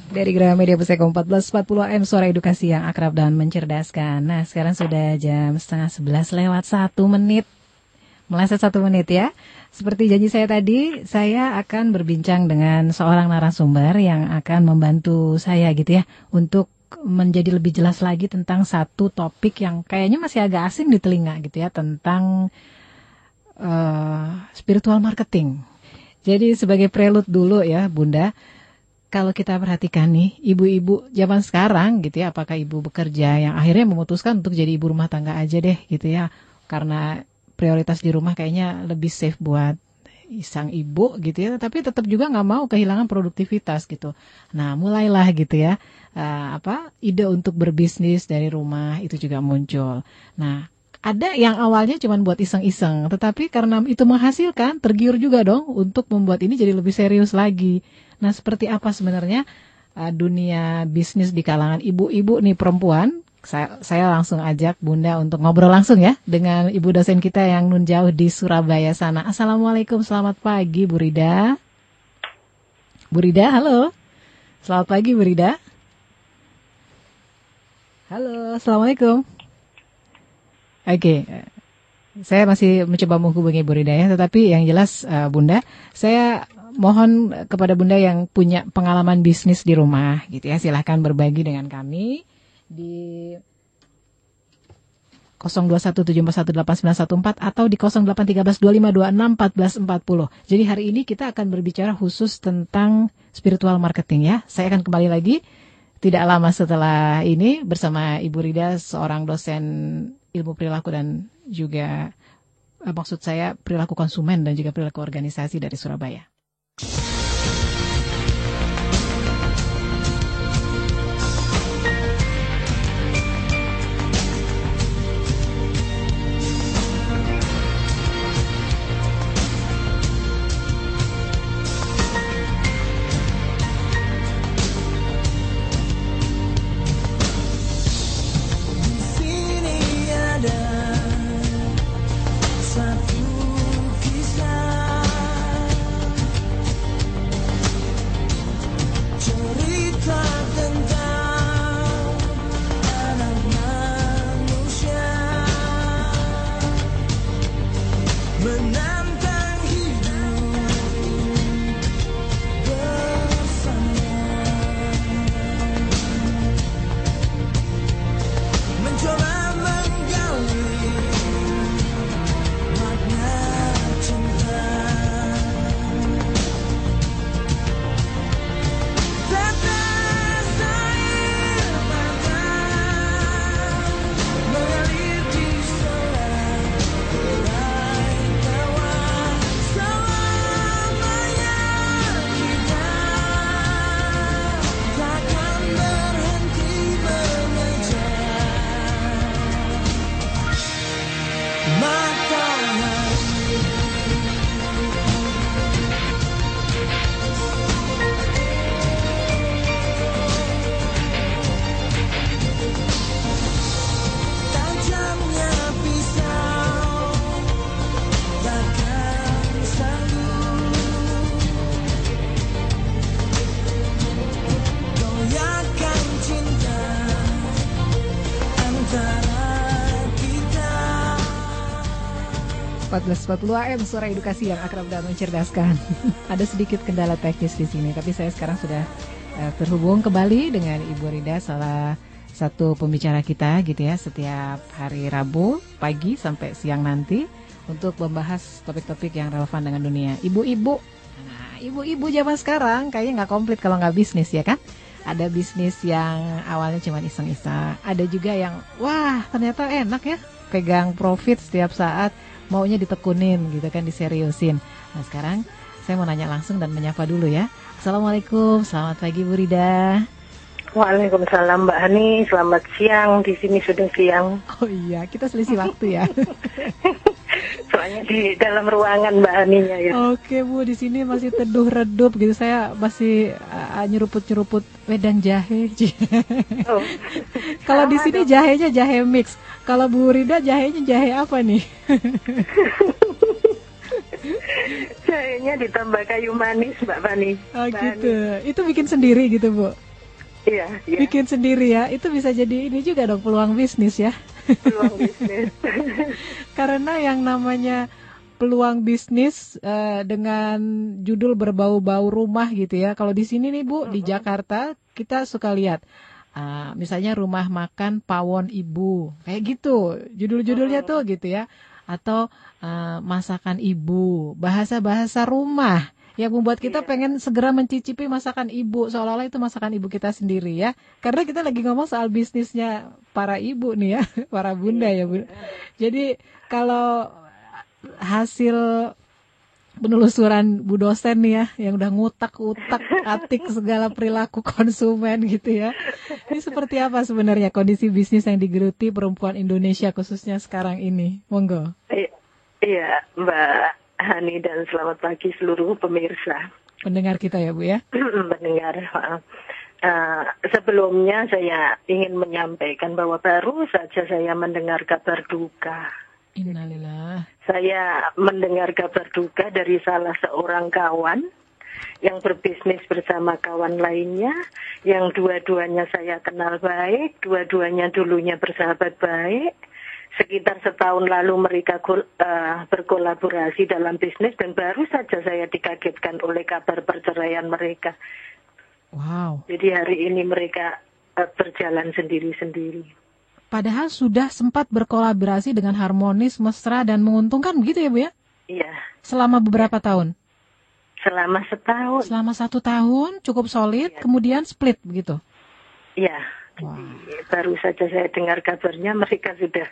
Dari Gramedia Puseko 1440 AM, suara edukasi yang akrab dan mencerdaskan. Nah, sekarang sudah jam 10:30 lewat 1 menit. Meleset 1 menit ya. Seperti janji saya tadi, saya akan berbincang dengan seorang narasumber yang akan membantu saya gitu ya, untuk menjadi lebih jelas lagi tentang satu topik yang kayaknya masih agak asing di telinga gitu ya, tentang spiritual marketing. Jadi sebagai prelude dulu ya Bunda, kalau kita perhatikan nih, ibu-ibu zaman sekarang gitu ya, apakah ibu bekerja yang akhirnya memutuskan untuk jadi ibu rumah tangga aja deh gitu ya, karena prioritas di rumah kayaknya lebih safe buat sang ibu gitu ya, tapi tetap juga nggak mau kehilangan produktivitas gitu. Nah, mulailah gitu ya, ide untuk berbisnis dari rumah itu juga muncul. Nah, ada yang awalnya cuma buat iseng-iseng, tetapi karena itu menghasilkan, tergiur juga dong untuk membuat ini jadi lebih serius lagi. Nah, seperti apa sebenarnya dunia bisnis di kalangan ibu-ibu nih perempuan? Saya langsung ajak Bunda untuk ngobrol langsung ya dengan ibu dosen kita yang nun jauh di Surabaya sana. Assalamualaikum, selamat pagi Bu Rida. Bu Rida, halo. Selamat pagi Bu Rida. Halo, Assalamualaikum. Oke, saya masih mencoba menghubungi Bu Rida ya, tetapi yang jelas Bunda, saya mohon kepada Bunda yang punya pengalaman bisnis di rumah gitu ya, silahkan berbagi dengan kami di 0217418914 atau di 081325261440. Jadi hari ini kita akan berbicara khusus tentang spiritual marketing ya. Saya akan kembali lagi tidak lama setelah ini bersama Ibu Rida, seorang dosen ilmu perilaku dan juga maksud saya perilaku konsumen dan juga perilaku organisasi dari Surabaya. AM, suara edukasi yang akrab dan mencerdaskan. Ada sedikit kendala teknis di sini, tapi saya sekarang sudah terhubung kembali dengan Ibu Rida, salah satu pembicara kita gitu ya, setiap hari Rabu pagi sampai siang nanti untuk membahas topik-topik yang relevan dengan dunia ibu-ibu. Nah, ibu-ibu zaman sekarang kayaknya nggak komplit kalau nggak bisnis ya kan? Ada bisnis yang awalnya cuma iseng-iseng, ada juga yang wah ternyata enak ya, pegang profit setiap saat, maunya ditekunin gitu kan, diseriusin. Nah sekarang saya mau nanya langsung dan menyapa dulu ya. Assalamualaikum, selamat pagi Bu Rida. Waalaikumsalam Mbak Hani, selamat siang, di sini sudah siang. Oh iya, kita selisih waktu ya. Soalnya di dalam ruangan Mbak Haninya ya. Oke Bu, di sini masih teduh redup gitu, saya masih nyeruput-nyeruput wedang jahe. Oh. Kalau di sini jahenya jahe mix. Kalau Bu Rida jahenya jahe apa nih? Jahenya ditambah kayu manis Mbak Fani. Oh gitu. Itu bikin sendiri gitu Bu? Iya, iya. Bikin sendiri ya, itu bisa jadi ini juga dong peluang bisnis ya. Peluang bisnis. Karena yang namanya peluang bisnis dengan judul berbau-bau rumah gitu ya. Kalau di sini nih Bu, di Mm-mm. Jakarta kita suka lihat misalnya rumah makan pawon ibu. Kayak gitu. Judul-judulnya tuh Mm-mm. gitu ya. Atau masakan ibu, bahasa-bahasa rumah yang membuat kita Iya, pengen segera mencicipi masakan ibu seolah-olah itu masakan ibu kita sendiri ya. Karena kita lagi ngomong soal bisnisnya para ibu nih ya, para bunda iya, ya Bu. iya. Jadi kalau hasil penelusuran Bu dosen nih ya, yang udah ngutak-utak atik segala perilaku konsumen gitu ya. Ini seperti apa sebenarnya kondisi bisnis yang digeluti perempuan Indonesia khususnya sekarang ini? Monggo. I- Iya, Mbak Hani dan selamat pagi seluruh pemirsa. Pendengar kita ya Bu ya. Mendengar. Maaf. Sebelumnya saya ingin menyampaikan bahwa baru saja saya mendengar kabar duka. Innalillah. Saya mendengar kabar duka dari salah seorang kawan yang berbisnis bersama kawan lainnya, yang dua-duanya saya kenal baik, dua-duanya dulunya bersahabat baik. Sekitar setahun lalu mereka berkolaborasi dalam bisnis dan baru saja saya dikagetkan oleh kabar perceraian mereka. Wow. Jadi hari ini mereka berjalan sendiri-sendiri. Padahal sudah sempat berkolaborasi dengan harmonis, mesra dan menguntungkan begitu ya Bu ya? Iya, Selama beberapa tahun. selama setahun. Selama 1 tahun cukup solid, Iya, kemudian split begitu. iya. Wah. Baru saja saya dengar kabarnya mereka sudah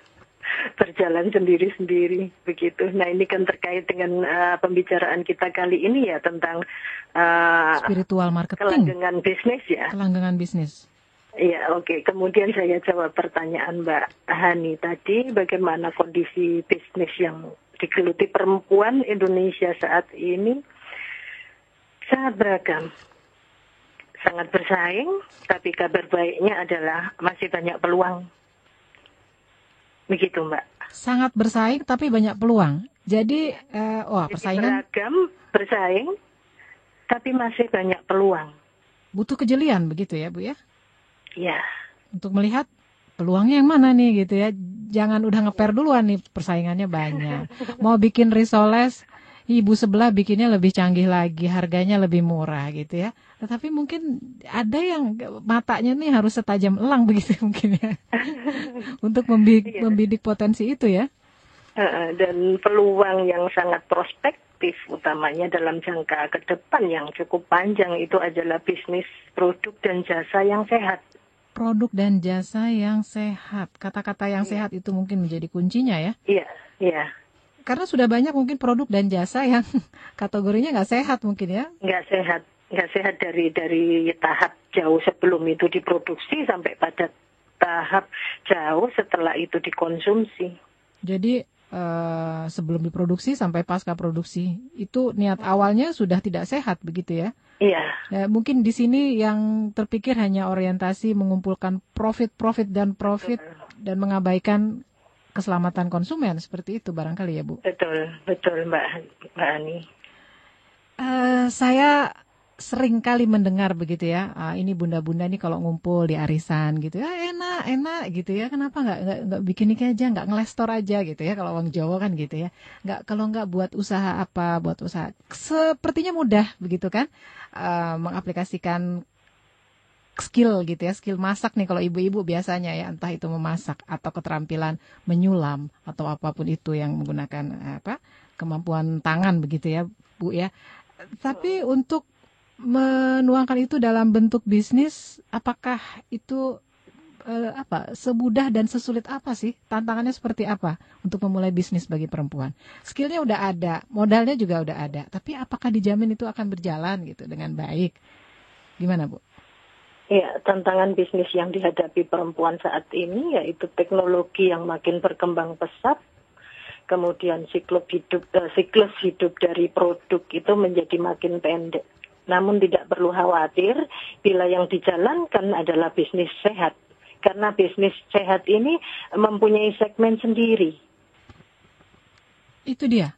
berjalan sendiri-sendiri begitu. Nah ini kan terkait dengan pembicaraan kita kali ini ya tentang Spiritual marketing, kelanggengan bisnis ya. kelanggengan bisnis. Iya, oke. Kemudian saya jawab pertanyaan Mbak Hani tadi, bagaimana kondisi bisnis yang digeluti perempuan Indonesia saat ini? Sangat beragam, sangat bersaing, tapi kabar baiknya adalah masih banyak peluang. Begitu Mbak. Sangat bersaing tapi banyak peluang. Jadi, wah Jadi persaingan beragam, bersaing, tapi masih banyak peluang. butuh kejelian begitu ya Bu ya? Ya, Untuk melihat peluangnya yang mana nih gitu ya. Jangan udah ngeper duluan nih persaingannya banyak. Mau bikin risoles, ibu sebelah bikinnya lebih canggih lagi, harganya lebih murah gitu ya. Tetapi mungkin ada yang matanya nih harus setajam elang begitu mungkin ya. Untuk iya. membidik potensi itu ya. Dan peluang yang sangat prospektif, utamanya dalam jangka ke depan yang cukup panjang itu adalah bisnis produk dan jasa yang sehat. Produk dan jasa yang sehat. Kata-kata yang Iya, sehat itu mungkin menjadi kuncinya ya. iya, iya. Karena sudah banyak mungkin produk dan jasa yang kategorinya nggak sehat mungkin ya. Nggak sehat dari tahap jauh sebelum itu diproduksi sampai pada tahap jauh setelah itu dikonsumsi. Jadi sebelum diproduksi sampai pasca produksi itu niat awalnya sudah tidak sehat begitu ya. Iya, Mungkin di sini yang terpikir hanya orientasi mengumpulkan profit dan mengabaikan keselamatan konsumen seperti itu barangkali ya Bu. betul, betul Mbak Ani. Saya sering kali mendengar begitu ya, ini bunda-bunda nih kalau ngumpul di arisan gitu ya enak gitu ya, kenapa nggak bikin ini aja, nggak ngelestor aja gitu ya, kalau orang Jawa kan gitu ya, kalau nggak buat usaha apa, buat usaha sepertinya mudah begitu kan, mengaplikasikan skill gitu ya, skill masak nih kalau ibu-ibu biasanya ya, entah itu memasak atau keterampilan menyulam atau apapun itu yang menggunakan kemampuan tangan begitu ya Bu ya. Tapi untuk menuangkan itu dalam bentuk bisnis, apakah itu semudah dan sesulit apa sih? Tantangannya seperti apa untuk memulai bisnis bagi perempuan? Skillnya udah ada, modalnya juga udah ada, tapi apakah dijamin itu akan berjalan gitu dengan baik? Gimana Bu? Ya, tantangan bisnis yang dihadapi perempuan saat ini yaitu teknologi yang makin berkembang pesat, kemudian siklus hidup dari produk itu menjadi makin pendek. Namun tidak perlu khawatir bila yang dijalankan adalah bisnis sehat. Karena bisnis sehat ini mempunyai segmen sendiri. Itu dia.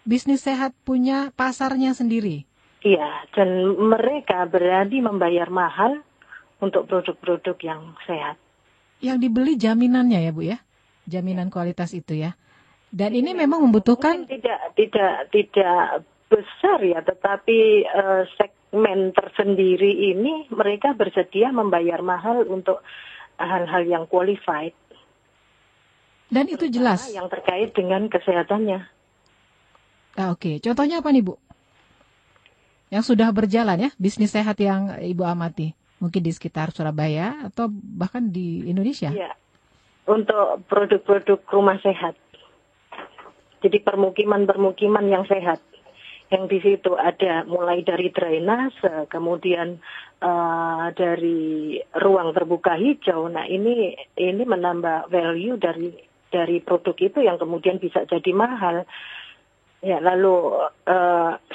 Bisnis sehat punya pasarnya sendiri. Iya, dan mereka berani membayar mahal untuk produk-produk yang sehat. Yang dibeli jaminannya ya Bu ya, jaminan kualitas itu ya. Dan ini Jadi memang membutuhkan mungkin tidak besar ya, tetapi segmen tersendiri ini mereka bersedia membayar mahal untuk hal-hal yang qualified. dan itu jelas. Yang terkait dengan kesehatannya. Oke. Contohnya apa nih Bu? Yang sudah berjalan ya, bisnis sehat yang Ibu amati. Mungkin di sekitar Surabaya atau bahkan di Indonesia. Iya. Untuk produk-produk rumah sehat. Jadi permukiman-permukiman yang sehat. Yang di situ ada mulai dari drainase, kemudian dari ruang terbuka hijau. Nah, ini menambah value dari produk itu yang kemudian bisa jadi mahal. Ya, lalu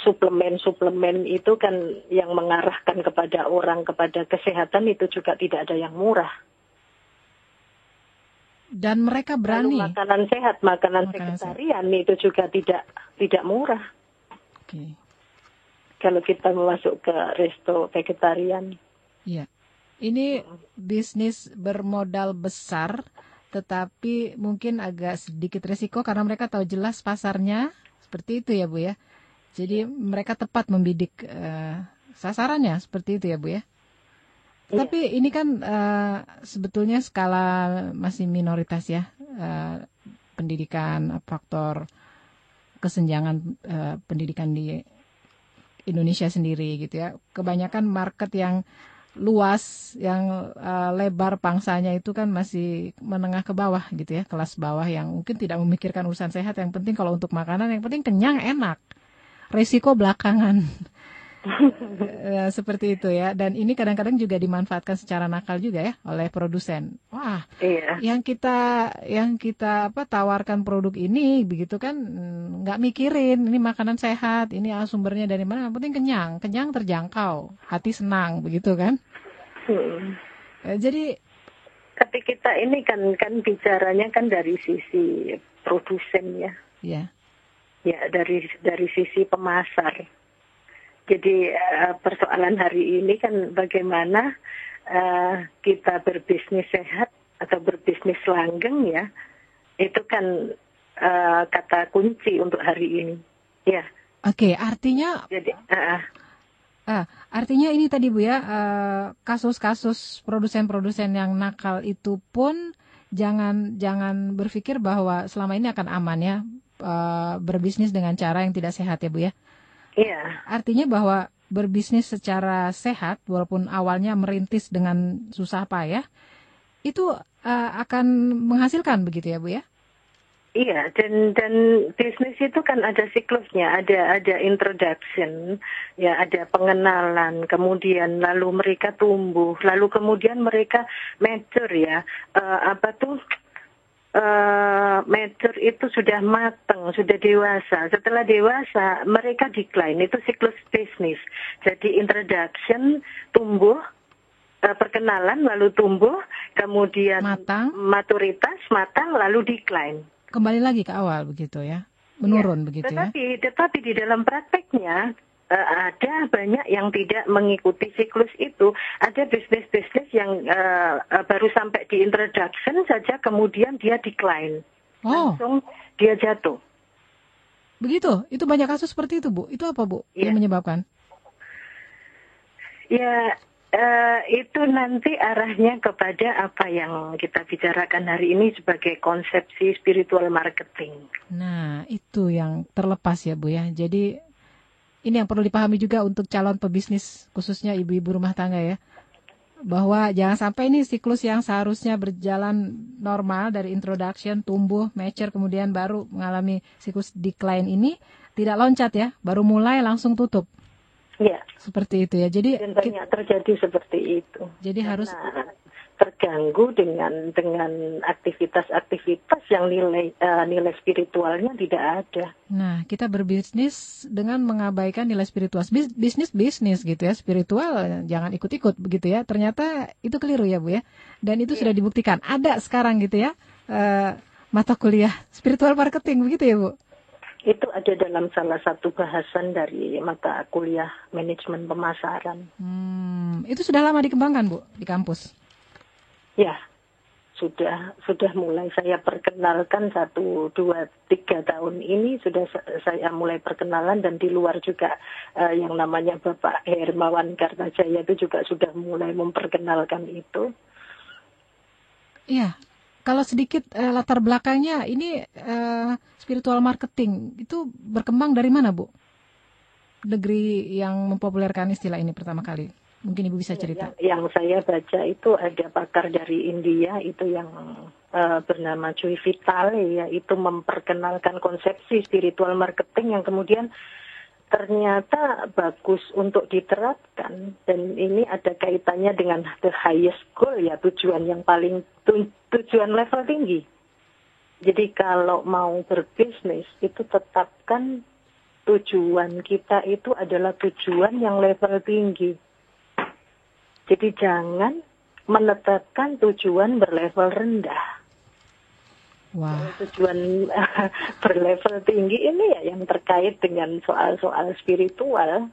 suplemen-suplemen itu kan yang mengarahkan kepada orang kepada kesehatan itu juga tidak ada yang murah. Dan mereka berani. Lalu makanan sehat, makanan vegetarian itu juga tidak murah. Oke. Kalau kita masuk ke resto vegetarian. Iya. Ini bisnis bermodal besar, tetapi mungkin agak sedikit resiko karena mereka tahu jelas pasarnya. Seperti itu ya Bu ya. Jadi mereka tepat membidik sasarannya seperti itu ya Bu ya. Ya. Tapi ini kan sebetulnya skala masih minoritas ya, pendidikan, faktor kesenjangan pendidikan di Indonesia sendiri gitu ya. Kebanyakan market yang luas, yang lebar pangsanya itu kan masih menengah ke bawah gitu ya, kelas bawah yang mungkin tidak memikirkan urusan sehat. Yang penting kalau untuk makanan, yang penting kenyang, enak, resiko belakangan. Seperti itu ya. Dan ini kadang-kadang juga dimanfaatkan secara nakal juga ya oleh produsen. Wah, iya. yang kita tawarkan produk ini begitu kan, nggak mikirin ini makanan sehat, ini sumbernya dari mana, yang penting kenyang terjangkau, hati senang begitu kan. Jadi tapi kita ini kan bicaranya kan dari sisi produsen ya. Iya. Ya, dari sisi pemasar. Jadi persoalan hari ini kan bagaimana kita berbisnis sehat atau berbisnis langgeng ya, itu kan kata kunci untuk hari ini. Ya. Oke, artinya. Jadi, artinya ini tadi Bu ya, kasus-kasus produsen-produsen yang nakal itu pun jangan berpikir bahwa selama ini akan aman ya, berbisnis dengan cara yang tidak sehat ya Bu ya. Iya. Artinya bahwa berbisnis secara sehat, walaupun awalnya merintis dengan susah payah, itu akan menghasilkan begitu ya Bu ya? Iya, dan bisnis itu kan ada siklusnya, ada introduction, ya ada pengenalan, kemudian lalu mereka tumbuh, lalu kemudian mereka mature ya, mature itu sudah matang, sudah dewasa. Setelah dewasa, mereka decline. Itu siklus bisnis. Jadi introduction, tumbuh, perkenalan, lalu tumbuh, kemudian maturitas, matang, lalu decline. Kembali lagi ke awal begitu ya, menurun begitu ya. Tetapi di dalam prakteknya, ada banyak yang tidak mengikuti siklus itu. Ada bisnis-bisnis yang baru sampai di introduction saja kemudian dia decline. Langsung dia jatuh. Begitu? Itu banyak kasus seperti itu Bu? Itu apa Bu yang menyebabkan? Ya, itu nanti arahnya kepada apa yang kita bicarakan hari ini sebagai konsepsi spiritual marketing. Nah, itu yang terlepas ya Bu ya. Jadi ini yang perlu dipahami juga untuk calon pebisnis, khususnya ibu-ibu rumah tangga ya. Bahwa jangan sampai ini siklus yang seharusnya berjalan normal dari introduction, tumbuh, mature, kemudian baru mengalami siklus decline ini tidak loncat ya, baru mulai langsung tutup. Iya. Seperti itu ya. Jadi dan banyak terjadi seperti itu. Jadi harus terganggu dengan aktivitas-aktivitas yang nilai spiritualnya tidak ada. Nah, kita berbisnis dengan mengabaikan nilai spiritual. Bisnis gitu ya, spiritual jangan ikut-ikut begitu ya. Ternyata itu keliru ya Bu ya. Dan itu sudah dibuktikan. Ada sekarang gitu ya, mata kuliah spiritual marketing begitu ya Bu. Itu ada dalam salah satu bahasan dari mata kuliah manajemen pemasaran. Itu sudah lama dikembangkan, Bu, di kampus? Ya, sudah mulai saya perkenalkan 1, 2, 3 tahun ini sudah saya mulai perkenalan, dan di luar juga yang namanya Bapak Hermawan Kartajaya itu juga sudah mulai memperkenalkan itu. Iya. Kalau sedikit latar belakangnya, ini spiritual marketing itu berkembang dari mana, Bu? Negeri yang mempopulerkan istilah ini pertama kali. Mungkin Ibu bisa cerita. Yang saya baca itu ada pakar dari India itu yang bernama Joy Vitale, yaitu memperkenalkan konsepsi spiritual marketing yang kemudian ternyata bagus untuk diterapkan, dan ini ada kaitannya dengan the highest goal, ya, tujuan yang paling tujuan level tinggi. Jadi kalau mau berbisnis itu tetapkan tujuan kita itu adalah tujuan yang level tinggi. Jadi jangan menetapkan tujuan berlevel rendah. Wah. Tujuan berlevel tinggi ini ya yang terkait dengan soal-soal spiritual.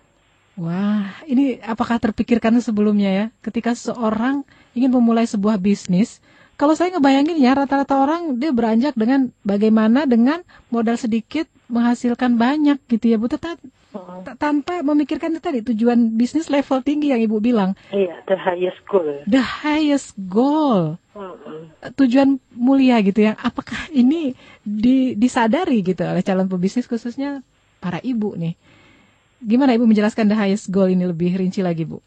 Wah, ini apakah terpikirkan sebelumnya ya? Ketika seorang ingin memulai sebuah bisnis, kalau saya ngebayangin ya, rata-rata orang dia beranjak dengan bagaimana dengan modal sedikit menghasilkan banyak gitu ya, Bu. Tanpa memikirkan itu tadi, tujuan bisnis level tinggi yang Ibu bilang. Iya, the highest goal. The highest goal. Tujuan mulia gitu ya. Apakah ini disadari gitu oleh calon pebisnis, khususnya para ibu nih? Gimana Ibu menjelaskan the highest goal ini lebih rinci lagi, Bu?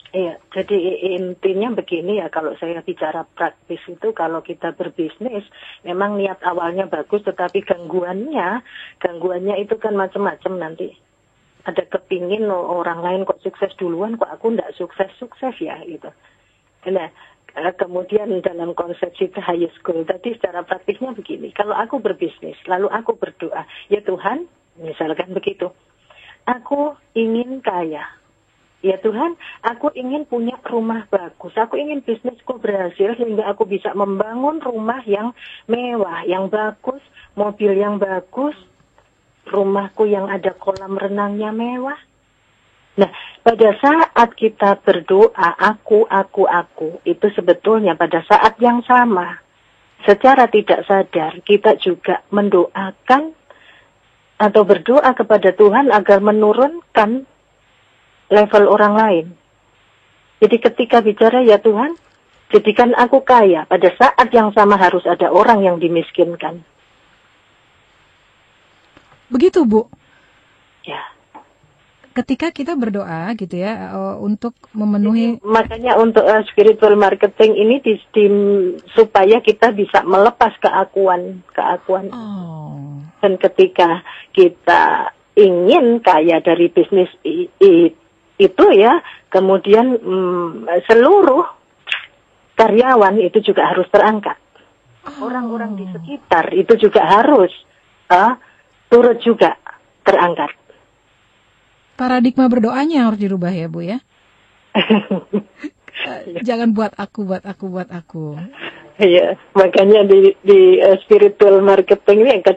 Iya, jadi intinya begini ya, kalau saya bicara praktis itu, kalau kita berbisnis, memang niat awalnya bagus, tetapi gangguannya itu kan macam-macam nanti. Ada kepingin orang lain kok sukses duluan, kok aku enggak sukses ya, gitu. Nah, kemudian dalam konsepsi the highest goal tadi secara praktisnya begini, kalau aku berbisnis, lalu aku berdoa, ya Tuhan, misalkan begitu, aku ingin kaya. Ya Tuhan, aku ingin punya rumah bagus. Aku ingin bisnisku berhasil sehingga aku bisa membangun rumah yang mewah, yang bagus, mobil yang bagus, rumahku yang ada kolam renangnya mewah. Nah, pada saat kita berdoa, aku, itu sebetulnya pada saat yang sama, secara tidak sadar, kita juga mendoakan atau berdoa kepada Tuhan agar menurunkan level orang lain. Jadi ketika bicara, ya Tuhan, jadikan aku kaya, pada saat yang sama harus ada orang yang dimiskinkan. Begitu, Bu? Ya. Ketika kita berdoa gitu ya, untuk memenuhi... Makanya untuk spiritual marketing ini supaya kita bisa melepas keakuan. Oh. Dan ketika kita ingin kaya dari bisnis itu ya, kemudian seluruh karyawan itu juga harus terangkat. Orang-orang di sekitar itu juga harus turut juga terangkat. Paradigma berdoanya harus dirubah ya, Bu ya. Jangan buat aku. Iya, makanya di spiritual marketing ini yang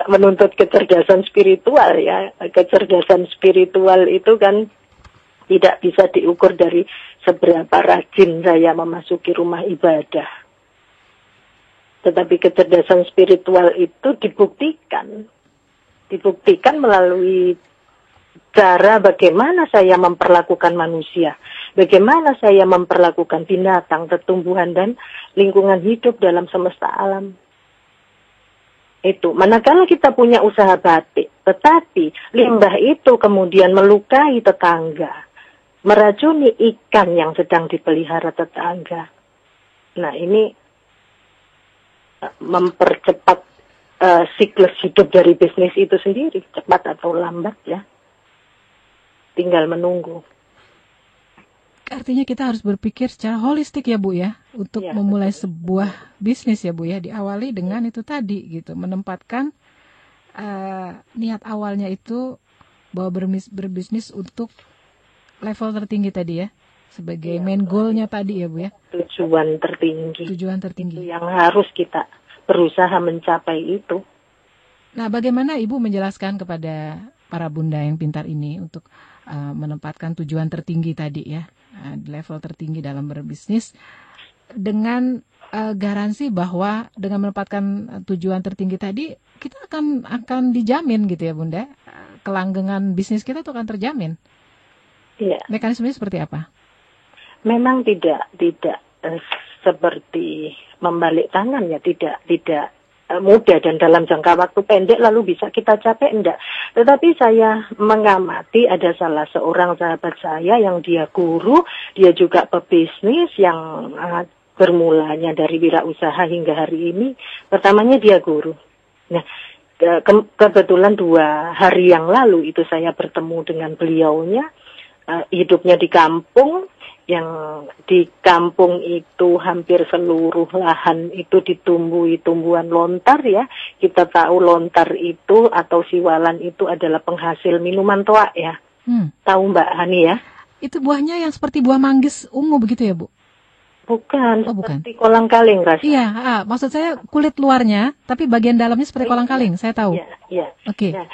menuntut kecerdasan spiritual ya. Kecerdasan spiritual itu kan tidak bisa diukur dari seberapa rajin saya memasuki rumah ibadah. Tetapi kecerdasan spiritual itu dibuktikan melalui cara bagaimana saya memperlakukan manusia, bagaimana saya memperlakukan binatang, tumbuhan, dan lingkungan hidup dalam semesta alam. Itu, manakala kita punya usaha batik, tetapi limbah itu kemudian melukai tetangga, meracuni ikan yang sedang dipelihara tetangga. Nah, ini mempercepat siklus hidup dari bisnis itu sendiri, cepat atau lambat ya. Tinggal menunggu. Artinya kita harus berpikir secara holistik ya, Bu ya, untuk memulai sebuah bisnis ya, Bu ya. Diawali dengan itu tadi gitu, menempatkan niat awalnya itu bahwa berbisnis untuk level tertinggi tadi ya, sebagai main goal-nya tadi ya, Bu ya. Tujuan tertinggi. Itu yang harus kita berusaha mencapai itu. Nah, bagaimana Ibu menjelaskan kepada para bunda yang pintar ini untuk menempatkan tujuan tertinggi tadi ya, level tertinggi dalam berbisnis dengan garansi bahwa dengan menempatkan tujuan tertinggi tadi kita akan dijamin gitu ya Bunda, kelanggengan bisnis kita itu akan terjamin. Iya. Mekanismenya seperti apa? Memang tidak seperti membalik tangan ya, tidak mudah dan dalam jangka waktu pendek lalu bisa kita capai, enggak. Tetapi saya mengamati ada salah seorang sahabat saya yang dia guru, dia juga pebisnis yang bermulanya dari wirausaha hingga hari ini. Pertamanya dia guru. Nah, kebetulan 2 hari yang lalu itu saya bertemu dengan beliaunya, hidupnya di kampung. Yang di kampung itu hampir seluruh lahan itu ditumbuhi tumbuhan lontar ya. Kita tahu lontar itu atau siwalan itu adalah penghasil minuman toa ya. Tahu Mbak Hani ya? Itu buahnya yang seperti buah manggis ungu begitu ya Bu? Bukan, bukan. Seperti kolang-kaling rasanya. Iya, maksud saya kulit luarnya, tapi bagian dalamnya seperti kolang-kaling, saya tahu. Iya. Oke. Nah,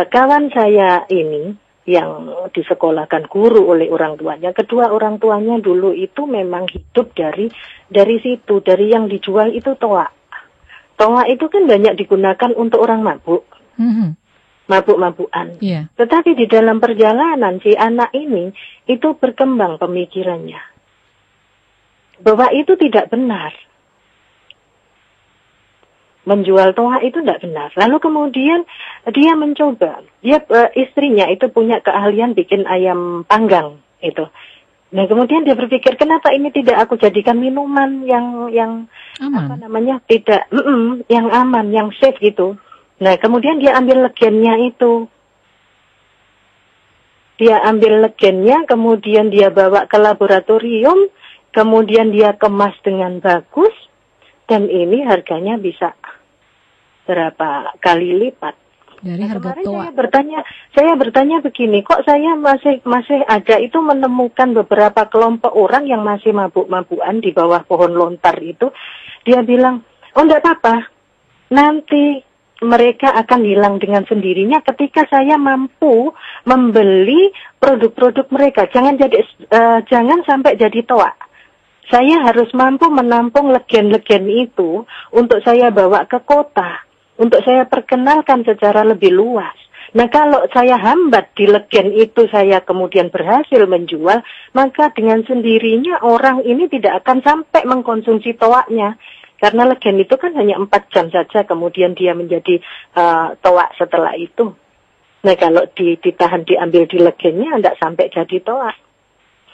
kawan saya ini yang disekolahkan guru oleh orang tuanya. Kedua orang tuanya dulu itu memang hidup dari situ, dari yang dijual itu toa. Toa itu kan banyak digunakan untuk orang mabuk. Mabuk-mabukan. Yeah. Tetapi di dalam perjalanan si anak ini itu berkembang pemikirannya bahwa itu tidak benar. Menjual toa itu tidak benar. Lalu kemudian dia mencoba. Istrinya itu punya keahlian bikin ayam panggang itu. Nah kemudian dia berpikir kenapa ini tidak aku jadikan minuman yang aman. tidak yang aman, yang safe gitu. Nah kemudian dia ambil legennya itu. Dia ambil legennya, kemudian dia bawa ke laboratorium, kemudian dia kemas dengan bagus. Dan ini harganya bisa berapa kali lipat dari harga toa. Saya bertanya begini, kok saya masih ada itu menemukan beberapa kelompok orang yang masih mabuk-mabukan di bawah pohon lontar itu. Dia bilang, oh enggak apa-apa, nanti mereka akan hilang dengan sendirinya ketika saya mampu membeli produk-produk mereka. Jangan sampai jadi toa. Saya harus mampu menampung legen-legen itu untuk saya bawa ke kota, untuk saya perkenalkan secara lebih luas. Nah kalau saya hambat di legen itu, saya kemudian berhasil menjual, maka dengan sendirinya orang ini tidak akan sampai mengkonsumsi toaknya. Karena legen itu kan hanya 4 jam saja, kemudian dia menjadi toak setelah itu. Nah kalau ditahan diambil di legennya, tidak sampai jadi toak.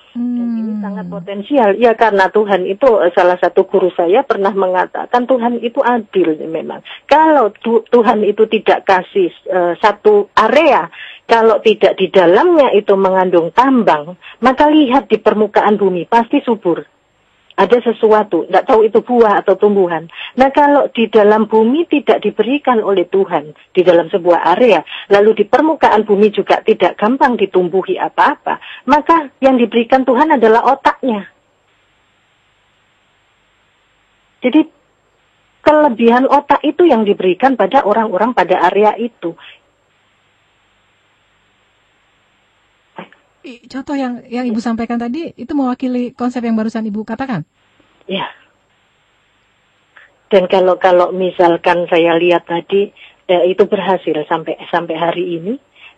Dan ini sangat potensial. Ya karena Tuhan itu, salah satu guru saya pernah mengatakan Tuhan itu adil memang. Kalau Tuhan itu tidak kasih satu area, kalau tidak di dalamnya itu mengandung tambang, maka lihat di permukaan bumi pasti subur. Ada sesuatu, tidak tahu itu buah atau tumbuhan. Nah kalau di dalam bumi tidak diberikan oleh Tuhan, di dalam sebuah area, lalu di permukaan bumi juga tidak gampang ditumbuhi apa-apa, maka yang diberikan Tuhan adalah otaknya. Jadi kelebihan otak itu yang diberikan pada orang-orang pada area itu. Contoh yang Ibu sampaikan tadi itu mewakili konsep yang barusan Ibu katakan. Ya. Dan kalau misalkan saya lihat tadi itu berhasil sampai hari ini,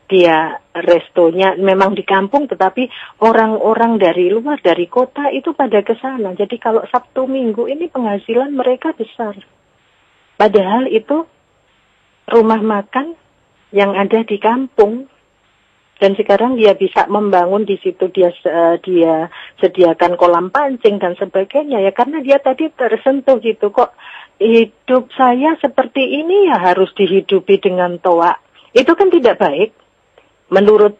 dia restonya memang di kampung, tetapi orang-orang dari luar, dari kota itu pada ke sana. Jadi kalau Sabtu Minggu ini penghasilan mereka besar. Padahal itu rumah makan yang ada di kampung. Dan sekarang dia bisa membangun di situ, dia sediakan kolam pancing dan sebagainya ya, karena dia tadi tersentuh gitu, kok hidup saya seperti ini ya harus dihidupi dengan toa. Itu kan tidak baik menurut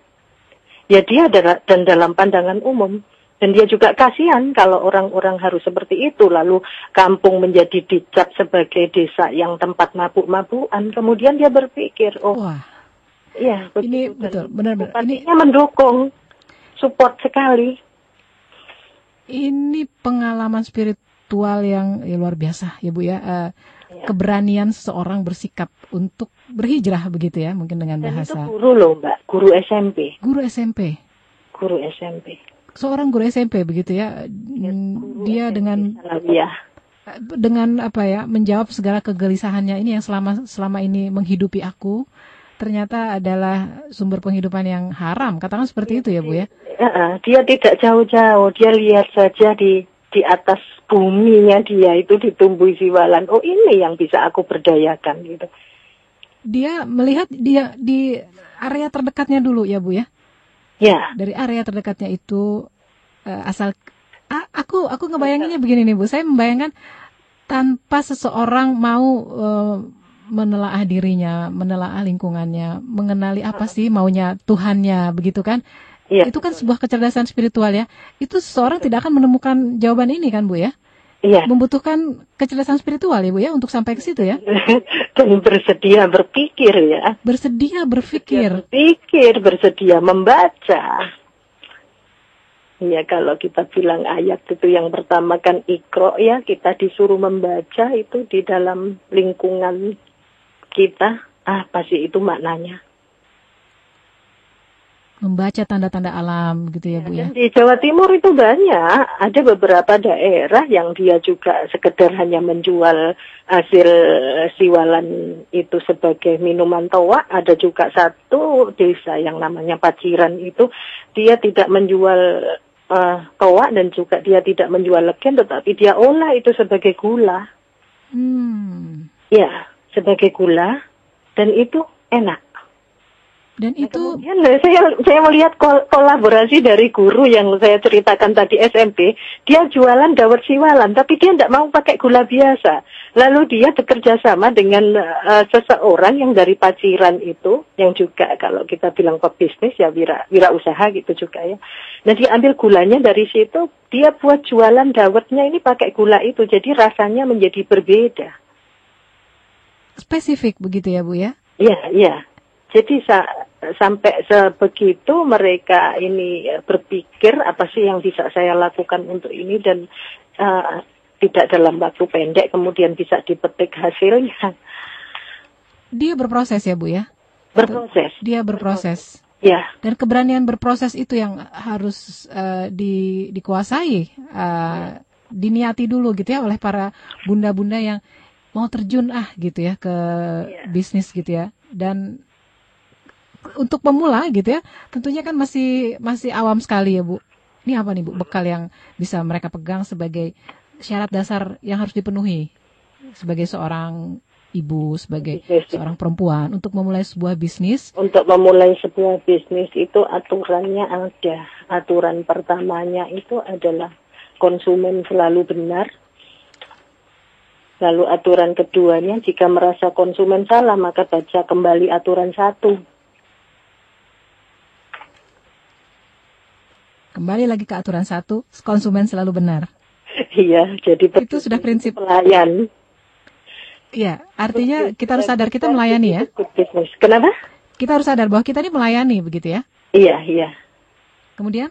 ya dia dan dalam pandangan umum. Dan dia juga kasihan kalau orang-orang harus seperti itu, lalu kampung menjadi dicap sebagai desa yang tempat mabuk-mabukan. Kemudian dia berpikir, wah. Iya, ini betul, benar-benar. Ini mendukung, support sekali. Ini pengalaman spiritual yang luar biasa, ya Bu ya. keberanian seseorang bersikap untuk berhijrah begitu ya, mungkin dengan Dan itu bahasa. guru loh Mbak, guru SMP. Guru SMP. Guru SMP. Seorang guru SMP begitu ya. Guru Dia SMP Sanawiyah. dengan apa ya, menjawab segala kegelisahannya ini yang selama ini menghidupi aku ternyata adalah sumber penghidupan yang haram. Katakan seperti itu ya Bu ya. Dia tidak jauh-jauh, dia lihat saja di atas buminya dia itu ditumbuhi siwalan. Oh, ini yang bisa aku berdayakan gitu. Dia melihat dia di area terdekatnya dulu ya Bu ya. Ya. Dari area terdekatnya itu aku ngebayanginnya begini nih Bu. Saya membayangkan tanpa seseorang mau menelaah dirinya, menelaah lingkungannya, mengenali apa sih maunya Tuhannya begitu kan. Ya, itu kan sebuah kecerdasan spiritual ya. Itu seseorang tidak akan menemukan jawaban ini kan Bu ya. Iya. Membutuhkan kecerdasan spiritual ya Bu ya untuk sampai ke situ ya. Dan bersedia berpikir ya. Bersedia berpikir. Bersedia membaca. Ya, kalau kita bilang ayat itu yang pertama kan Iqra ya, kita disuruh membaca itu di dalam lingkungan kita. Apa sih itu maknanya? Membaca tanda-tanda alam gitu ya Bu ya. Di Jawa Timur itu banyak, ada beberapa daerah yang dia juga sekedar hanya menjual hasil siwalan itu sebagai minuman toa. Ada juga satu desa yang namanya Paciran itu, dia tidak menjual toa dan juga dia tidak menjual legen, tetapi dia olah itu sebagai gula. Ya, sebagai gula, dan itu enak. Dan itu saya melihat kolaborasi dari guru yang saya ceritakan tadi SMP, dia jualan dawet siwalan, tapi dia tidak mau pakai gula biasa. Lalu dia bekerja sama dengan seseorang yang dari Paciran itu, yang juga kalau kita bilang pebisnis ya wira usaha gitu juga ya. Nah, dia ambil gulanya dari situ, dia buat jualan dawetnya ini pakai gula itu, jadi rasanya menjadi berbeda. Spesifik begitu ya Bu ya? Iya. Jadi sampai sebegitu mereka ini berpikir apa sih yang bisa saya lakukan untuk ini, dan tidak dalam waktu pendek kemudian bisa dipetik hasilnya. Dia berproses ya Bu ya? Berproses. Dia berproses. Ya. Dan keberanian berproses itu yang harus dikuasai, diniati dulu gitu ya oleh para bunda-bunda yang mau terjun gitu ya ke bisnis gitu ya. Dan untuk pemula gitu ya, tentunya kan masih awam sekali ya Bu. Ini apa nih Bu, bekal yang bisa mereka pegang sebagai syarat dasar yang harus dipenuhi sebagai seorang ibu, sebagai seorang perempuan untuk memulai sebuah bisnis? Untuk memulai sebuah bisnis itu aturannya ada. Aturan pertamanya itu adalah konsumen selalu benar. Lalu aturan keduanya, jika merasa konsumen salah maka baca kembali aturan 1. Kembali lagi ke aturan 1, konsumen selalu benar. Iya, jadi itu sudah prinsip pelayan. Iya, artinya kita harus sadar kita melayani ya. Kenapa? Kita harus sadar bahwa kita ini melayani begitu ya. Iya. Kemudian?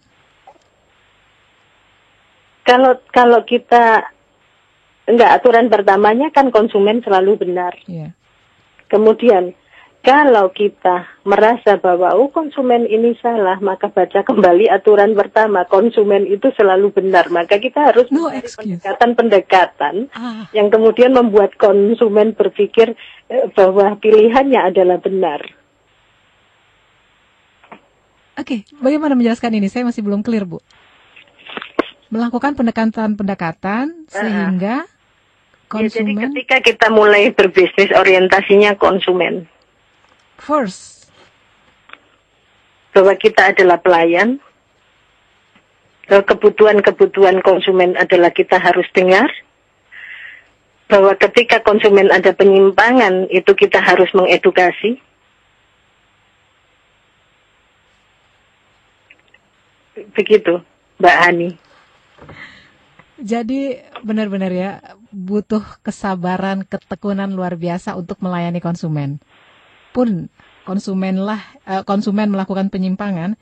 Kalau kita aturan pertamanya kan konsumen selalu benar. Iya. Kemudian kalau kita merasa bahwa konsumen ini salah, maka baca kembali aturan pertama, konsumen itu selalu benar. Maka kita harus pendekatan yang kemudian membuat konsumen berpikir bahwa pilihannya adalah benar. Oke, bagaimana menjelaskan ini? Saya masih belum clear, Bu. Melakukan pendekatan sehingga konsumen... Ya, jadi ketika kita mulai berbisnis, orientasinya konsumen. First, bahwa kita adalah pelayan, bahwa kebutuhan konsumen adalah kita harus dengar, bahwa ketika konsumen ada penyimpangan itu kita harus mengedukasi. Begitu, Mbak Hani. Jadi benar-benar ya butuh kesabaran, ketekunan luar biasa untuk melayani konsumen. Pun konsumen melakukan penyimpangan,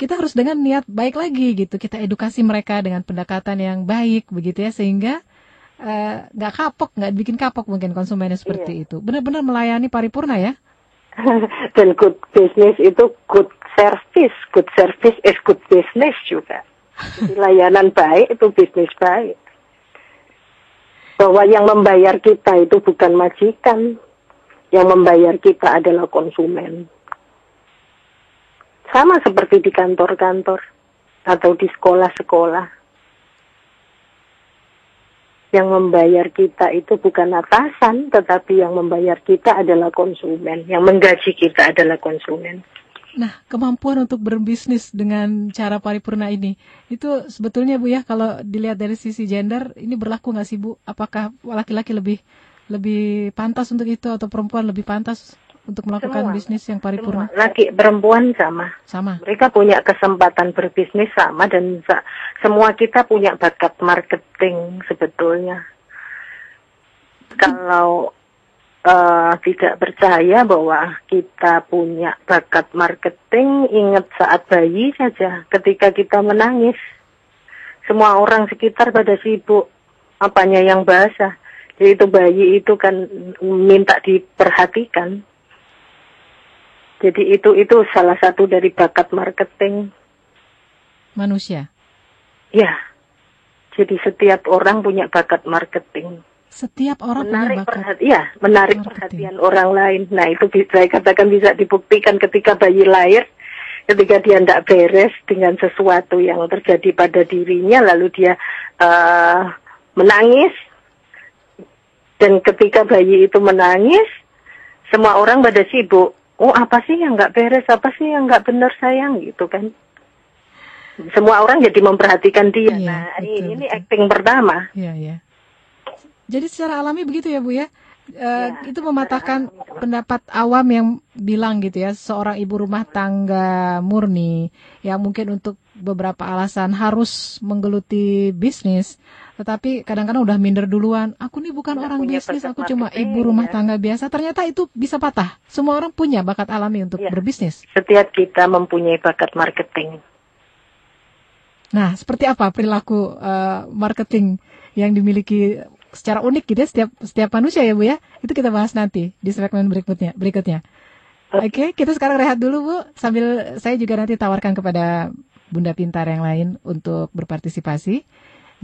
kita harus dengan niat baik lagi gitu, kita edukasi mereka dengan pendekatan yang baik begitu ya, sehingga nggak kapok, nggak bikin kapok mungkin konsumennya seperti itu. Benar-benar melayani paripurna ya. Dan good business itu good service. Good service is good business juga. Jadi layanan baik itu bisnis baik. Bahwa yang membayar kita itu bukan majikan. Yang membayar kita adalah konsumen. Sama seperti di kantor-kantor atau di sekolah-sekolah. Yang membayar kita itu bukan atasan, tetapi yang membayar kita adalah konsumen. Yang menggaji kita adalah konsumen. Nah, kemampuan untuk berbisnis dengan cara paripurna ini, itu sebetulnya Bu ya, kalau dilihat dari sisi gender, ini berlaku nggak sih Bu? Apakah laki-laki lebih pantas untuk itu atau perempuan lebih pantas untuk melakukan bisnis yang paripurna? Laki perempuan sama. Mereka punya kesempatan berbisnis sama dan semua kita punya bakat marketing sebetulnya. Kalau tidak percaya bahwa kita punya bakat marketing, ingat saat bayi saja ketika kita menangis. Semua orang sekitar pada sibuk apanya yang basah. Jadi itu bayi itu kan minta diperhatikan. Jadi itu salah satu dari bakat marketing manusia. Ya. Jadi setiap orang punya bakat marketing. Setiap orang punya bakat. Menarik perhatian orang lain. Nah, itu saya katakan bisa dibuktikan ketika bayi lahir, ketika dia tidak beres dengan sesuatu yang terjadi pada dirinya, lalu dia menangis. Dan ketika bayi itu menangis, semua orang pada sibuk. Oh, apa sih yang nggak beres? Apa sih yang nggak benar sayang? Gitu kan. Semua orang jadi memperhatikan dia. Iya, nah, betul, ini acting pertama. Iya. Jadi secara alami begitu ya Bu ya? Itu mematahkan pendapat awam yang bilang gitu ya, seorang ibu rumah tangga murni yang mungkin untuk beberapa alasan harus menggeluti bisnis, tetapi kadang-kadang udah minder duluan. Aku nih bukan orang bisnis, aku cuma ibu rumah tangga biasa. Ternyata itu bisa patah. Semua orang punya bakat alami untuk berbisnis. Setiap kita mempunyai bakat marketing. Nah, seperti apa perilaku marketing yang dimiliki secara unik gitu ya setiap manusia ya Bu ya? Itu kita bahas nanti di segmen berikutnya. Oke, kita sekarang rehat dulu Bu, sambil saya juga nanti tawarkan kepada Bunda Pintar yang lain untuk berpartisipasi.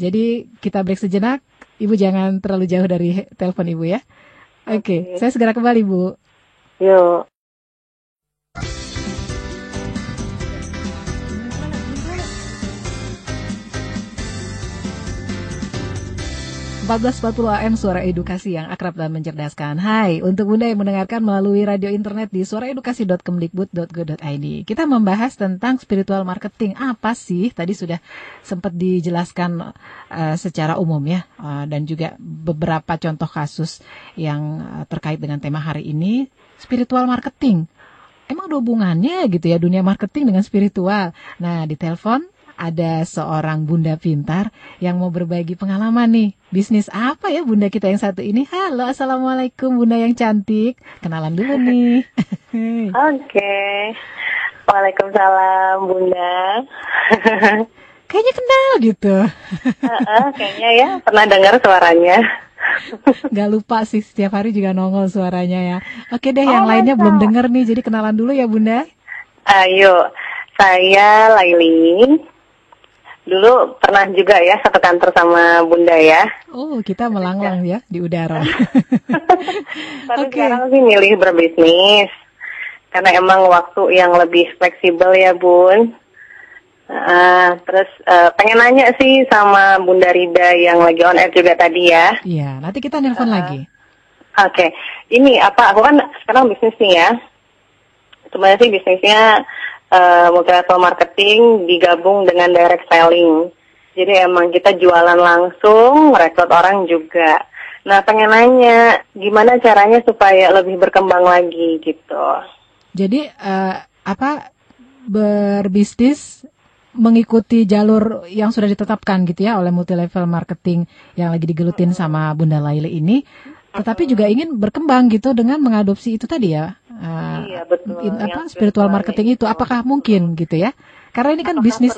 Jadi kita break sejenak, Ibu jangan terlalu jauh dari telepon Ibu ya. Oke. Saya segera kembali Bu. Yuk. 1440 AM Suara Edukasi yang akrab dan mencerdaskan. Hai, untuk Bunda yang mendengarkan melalui radio internet di suaraedukasi.kemdikbud.go.id. Kita membahas tentang spiritual marketing. Apa sih? Tadi sudah sempat dijelaskan secara umum ya, dan juga beberapa contoh kasus yang terkait dengan tema hari ini, spiritual marketing. Emang ada hubungannya gitu ya dunia marketing dengan spiritual? Nah, di telepon ada seorang Bunda Pintar yang mau berbagi pengalaman nih. Bisnis apa ya Bunda kita yang satu ini? Halo, Assalamualaikum Bunda yang cantik. Kenalan dulu nih. Oke. Waalaikumsalam Bunda. Kayaknya kenal gitu. Kayaknya ya, pernah dengar suaranya. Gak lupa sih, setiap hari juga nongol suaranya ya. Oke deh, yang lainnya belum dengar nih, jadi kenalan dulu ya Bunda. Ayo, saya Laili. Dulu pernah juga ya satu kantor sama Bunda ya. Oh, kita melanglang ya di udara. Tapi sekarang sih milih berbisnis. Karena emang waktu yang lebih fleksibel ya Bun. Terus pengen nanya sih sama Bunda Rida yang lagi on air juga tadi ya. Iya, nanti kita nelpon lagi. Oke. Ini apa, aku kan sekarang bisnis nih ya. Sebenarnya sih bisnisnya multi-level marketing digabung dengan direct selling. Jadi emang kita jualan langsung, merekrut orang juga. Nah, pengen nanya, gimana caranya supaya lebih berkembang lagi gitu. Jadi, berbisnis mengikuti jalur yang sudah ditetapkan gitu ya oleh multi-level marketing yang lagi digelutin sama Bunda Laili ini. Tetapi juga ingin berkembang gitu dengan mengadopsi itu tadi ya. Iya betul. Spiritual marketing itu apakah mungkin gitu ya? Karena ini kan bisnis.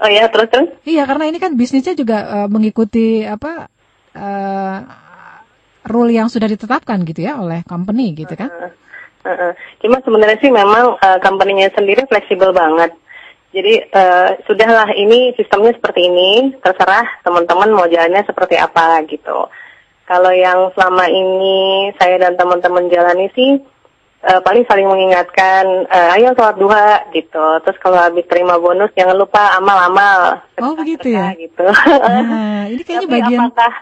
Oh ya, terus? Iya, karena ini kan bisnisnya juga mengikuti rule yang sudah ditetapkan gitu ya oleh company gitu kan? Cuma sebenarnya sih memang company-nya sendiri fleksibel banget. Jadi sudahlah ini sistemnya seperti ini, terserah teman-teman mau jalannya seperti apa gitu. Kalau yang selama ini saya dan teman-teman jalani sih paling saling mengingatkan, ayo sholat duha gitu. Terus kalau habis terima bonus jangan lupa amal-amal. Oh begitu ya? Gitu. Nah, ini kayaknya Tapi bagian. apakah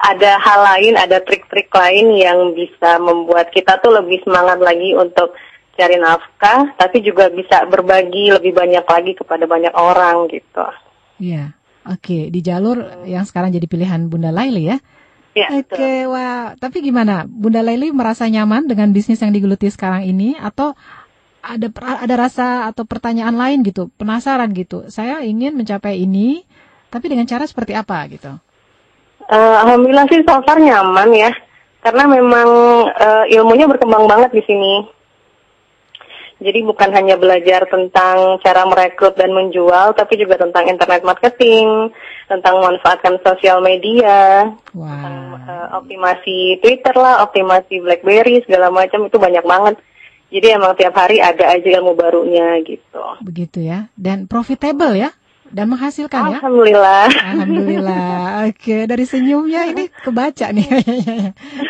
ada hal lain, ada trik-trik lain yang bisa membuat kita tuh lebih semangat lagi untuk cari nafkah, tapi juga bisa berbagi lebih banyak lagi kepada banyak orang gitu. Iya, oke. Di jalur yang sekarang jadi pilihan Bunda Laili ya? Ya, Oke, wah. Tapi gimana? Bunda Laili merasa nyaman dengan bisnis yang digeluti sekarang ini, atau ada rasa atau pertanyaan lain gitu, penasaran gitu? Saya ingin mencapai ini, tapi dengan cara seperti apa gitu? Alhamdulillah sih so far nyaman ya, karena memang ilmunya berkembang banget di sini. Jadi bukan hanya belajar tentang cara merekrut dan menjual, tapi juga tentang internet marketing, tentang memanfaatkan sosial media, tentang optimasi Twitter lah, optimasi BlackBerry, segala macam itu banyak banget. Jadi emang tiap hari ada aja ilmu barunya gitu. Begitu ya, dan profitable ya, dan menghasilkan ya. Alhamdulillah. Alhamdulillah. Oke, dari senyumnya ini kebaca nih.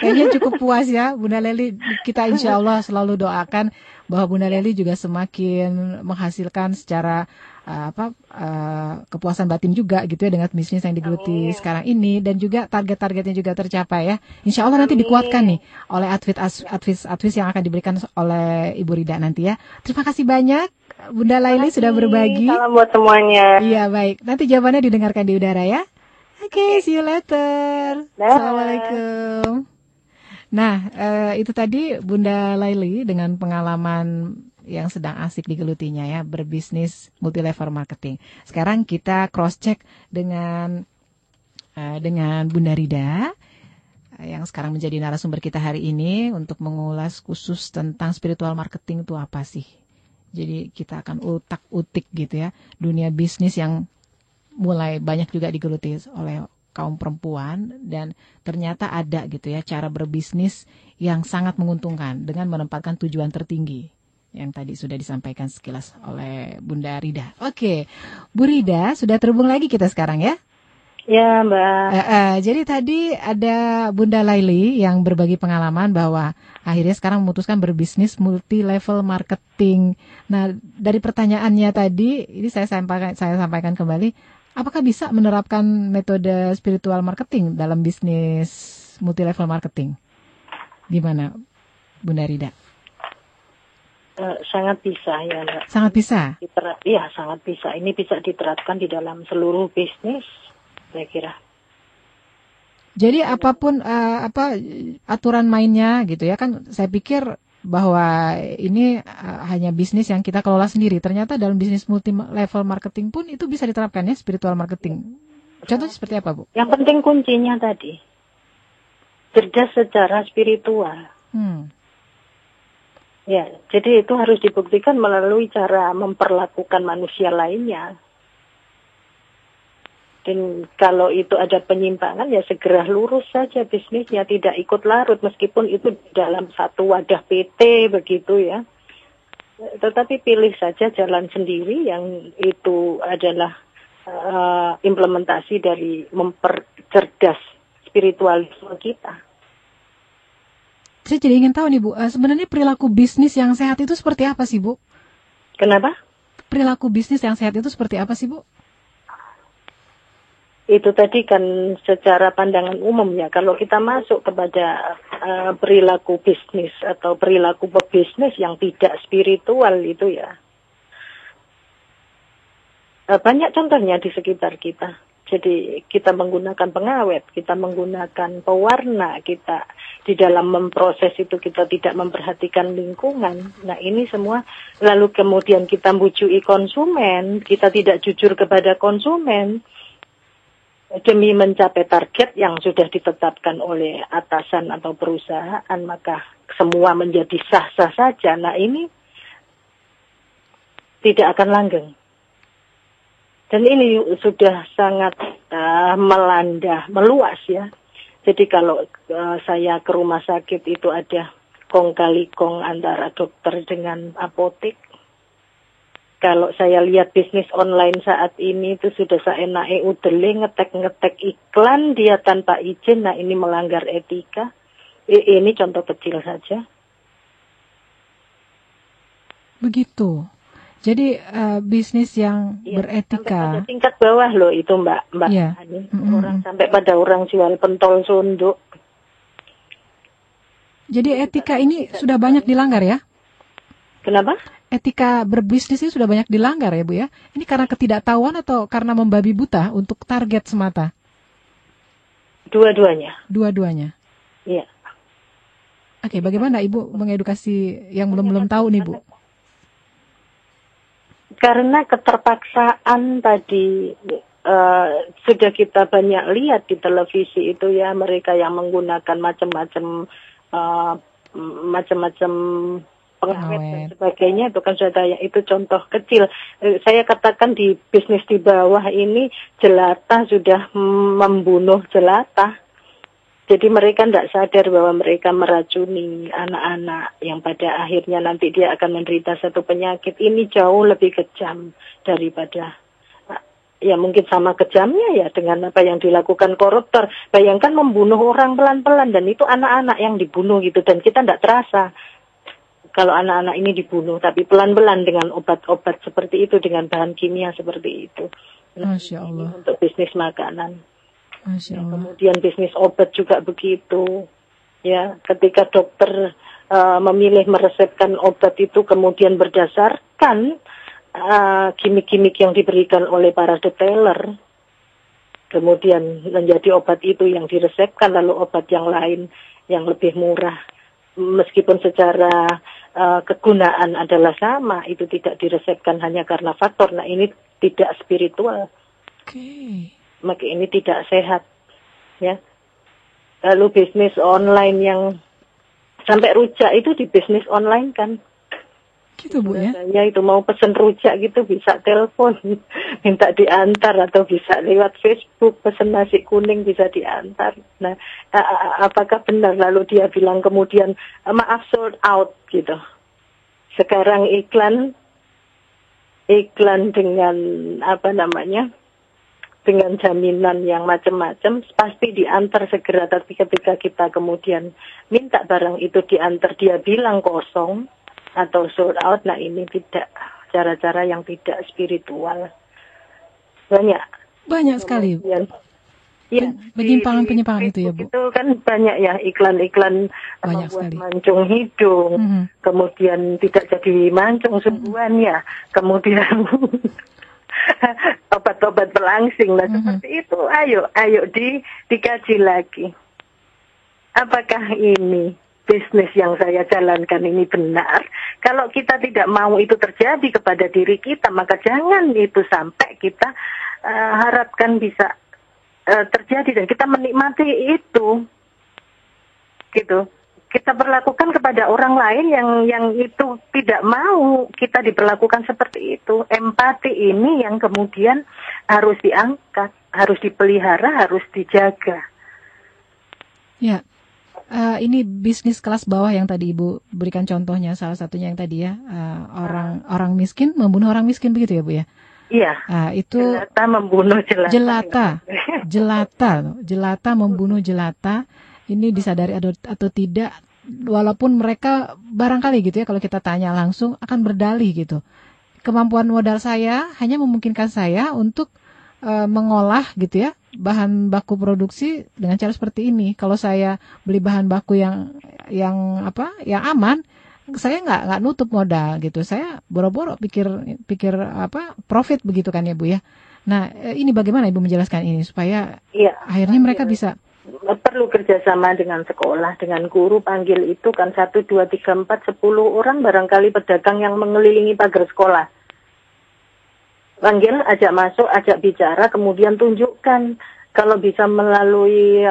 Kayaknya cukup puas ya, Bunda Laili. Kita insya Allah selalu doakan bahwa Bunda Laili juga semakin menghasilkan secara kepuasan batin juga gitu ya dengan bisnis yang digeluti sekarang ini, dan juga target-targetnya juga tercapai ya. Insya Allah nanti dikuatkan nih oleh advice yang akan diberikan oleh Ibu Rida nanti ya. Terima kasih banyak Bunda Laili sudah berbagi. Salam buat semuanya. Iya baik, nanti jawabannya didengarkan di udara ya. Oke, see you later. Assalamualaikum. Nah, itu tadi Bunda Laili dengan pengalaman yang sedang asik digelutinya ya, berbisnis multi-level marketing. Sekarang kita cross check dengan Bunda Rida yang sekarang menjadi narasumber kita hari ini untuk mengulas khusus tentang spiritual marketing itu apa sih. Jadi kita akan utak-utik gitu ya, dunia bisnis yang mulai banyak juga digeluti oleh kaum perempuan, dan ternyata ada gitu ya cara berbisnis yang sangat menguntungkan dengan menempatkan tujuan tertinggi yang tadi sudah disampaikan sekilas oleh Bunda Rida. Oke, Bu Rida sudah terhubung lagi kita sekarang ya? Ya Mbak. Jadi tadi ada Bunda Laili yang berbagi pengalaman bahwa akhirnya sekarang memutuskan berbisnis multi-level marketing. Nah, dari pertanyaannya tadi, ini saya sampaikan kembali. Apakah bisa menerapkan metode spiritual marketing dalam bisnis multi-level marketing? Gimana, Bunda Rida? Sangat bisa ya Mbak. Sangat bisa? Iya, sangat bisa. Ini bisa diterapkan di dalam seluruh bisnis, saya kira. Jadi apapun aturan mainnya gitu ya, kan saya pikir bahwa ini hanya bisnis yang kita kelola sendiri. Ternyata dalam bisnis multi level marketing pun itu bisa diterapkan ya, spiritual marketing. Contohnya seperti apa, Bu? Yang penting kuncinya tadi, cerdas secara spiritual. Ya, jadi itu harus dibuktikan melalui cara memperlakukan manusia lainnya. Dan kalau itu ada penyimpangan ya segera lurus saja bisnisnya, tidak ikut larut meskipun itu dalam satu wadah PT begitu ya. Tetapi pilih saja jalan sendiri yang itu adalah implementasi dari mempercerdas spiritualisme kita. Saya jadi ingin tahu nih Bu, sebenarnya perilaku bisnis yang sehat itu seperti apa sih Bu? Kenapa? Perilaku bisnis yang sehat itu seperti apa sih Bu? Itu tadi kan secara pandangan umum ya, kalau kita masuk kepada perilaku bisnis atau perilaku pebisnis yang tidak spiritual itu ya, banyak contohnya di sekitar kita. Jadi kita menggunakan pengawet, kita menggunakan pewarna, kita di dalam memproses itu kita tidak memperhatikan lingkungan. Nah ini semua, lalu kemudian kita bujui konsumen, kita tidak jujur kepada konsumen. Demi mencapai target yang sudah ditetapkan oleh atasan atau perusahaan, maka semua menjadi sah-sah saja. Nah ini tidak akan langgeng. Dan ini sudah sangat melanda, meluas ya. Jadi kalau saya ke rumah sakit itu ada kong kali kong antara dokter dengan apotek. Kalau saya lihat bisnis online saat ini itu sudah seenaknya udele ngetek iklan dia tanpa izin. Nah ini melanggar etika. Ini contoh kecil saja. Begitu. Jadi bisnis yang Ya, beretika. sampai pada tingkat bawah loh itu Mbak Ya. Ani. Orang sampai pada orang jual pentol sunduk. Jadi etika ini sudah banyak dilanggar ya? Kenapa? Etika berbisnis ini sudah banyak dilanggar ya Bu ya? Ini karena ketidaktahuan atau karena membabi buta untuk target semata? Dua-duanya. Dua-duanya. Iya. Oke, bagaimana Ibu mengedukasi yang belum tahu nih Bu? Karena keterpaksaan tadi sudah kita banyak lihat di televisi itu ya, mereka yang menggunakan macam-macam pengawet dan sebagainya, itu kan sudah itu contoh kecil. Saya katakan di bisnis di bawah ini jelata sudah membunuh jelata. Jadi mereka tidak sadar bahwa mereka meracuni anak-anak yang pada akhirnya nanti dia akan menderita satu penyakit. Ini jauh lebih kejam daripada, ya mungkin sama kejamnya ya dengan apa yang dilakukan koruptor. Bayangkan membunuh orang pelan-pelan dan itu anak-anak yang dibunuh gitu. Dan kita tidak terasa kalau anak-anak ini dibunuh. Tapi pelan-pelan dengan obat-obat seperti itu, dengan bahan kimia seperti itu. Nah, Masya Allah. ini untuk bisnis makanan. Masya Allah. Kemudian bisnis obat juga begitu. Ya, ketika dokter memilih meresepkan obat itu kemudian berdasarkan gimmick-gimmick yang diberikan oleh para detailer, kemudian menjadi obat itu yang diresepkan, lalu obat yang lain yang lebih murah, meskipun secara kegunaan adalah sama, itu tidak diresepkan hanya karena faktor. Nah ini tidak spiritual. Oke. Maka ini tidak sehat, ya. Lalu bisnis online yang sampai rujak itu di bisnis online kan. Gitu Bu ya? Biasanya itu mau pesen rujak gitu bisa telepon, minta diantar, atau bisa lewat Facebook pesen nasi kuning bisa diantar. Nah, apakah benar lalu dia bilang kemudian maaf sold out gitu. Sekarang iklan dengan apa namanya? Dengan jaminan yang macam-macam, pasti diantar segera. Tapi ketika kita kemudian minta barang itu diantar, dia bilang kosong atau sold out. Nah ini tidak, cara-cara yang tidak spiritual. Banyak sekali. Ya, penyimpangan itu ya Bu. Itu kan banyak ya iklan-iklan membuat mancung hidung, kemudian tidak jadi mancung sungguhan ya, kemudian obat-obat pelangsing. Nah seperti itu, ayo dikaji lagi. Apakah ini bisnis yang saya jalankan ini benar? Kalau kita tidak mau itu terjadi kepada diri kita, maka jangan itu sampai kita harapkan bisa terjadi dan kita menikmati itu, gitu. Kita perlakukan kepada orang lain yang itu tidak mau kita diperlakukan seperti itu. Empati ini yang kemudian harus diangkat, harus dipelihara, harus dijaga. Ya, ini bisnis kelas bawah yang tadi Ibu berikan contohnya, salah satunya yang tadi ya, orang miskin membunuh orang miskin, begitu ya Bu ya? Iya. Itu jelata membunuh jelata. Jelata membunuh jelata. Ini disadari atau tidak, walaupun mereka barangkali gitu ya, kalau kita tanya langsung akan berdalih gitu. Kemampuan modal saya hanya memungkinkan saya untuk mengolah gitu ya bahan baku produksi dengan cara seperti ini. Kalau saya beli bahan baku yang aman, saya nggak nutup modal gitu. Saya boro-boro pikir profit begitu kan ya Bu ya. Nah ini bagaimana Ibu menjelaskan ini supaya akhirnya mereka bisa. Perlu kerjasama dengan sekolah, dengan guru, panggil itu kan 1, 2, 3, 4, 10 orang barangkali pedagang yang mengelilingi pagar sekolah. Panggil, ajak masuk, ajak bicara, kemudian tunjukkan kalau bisa melalui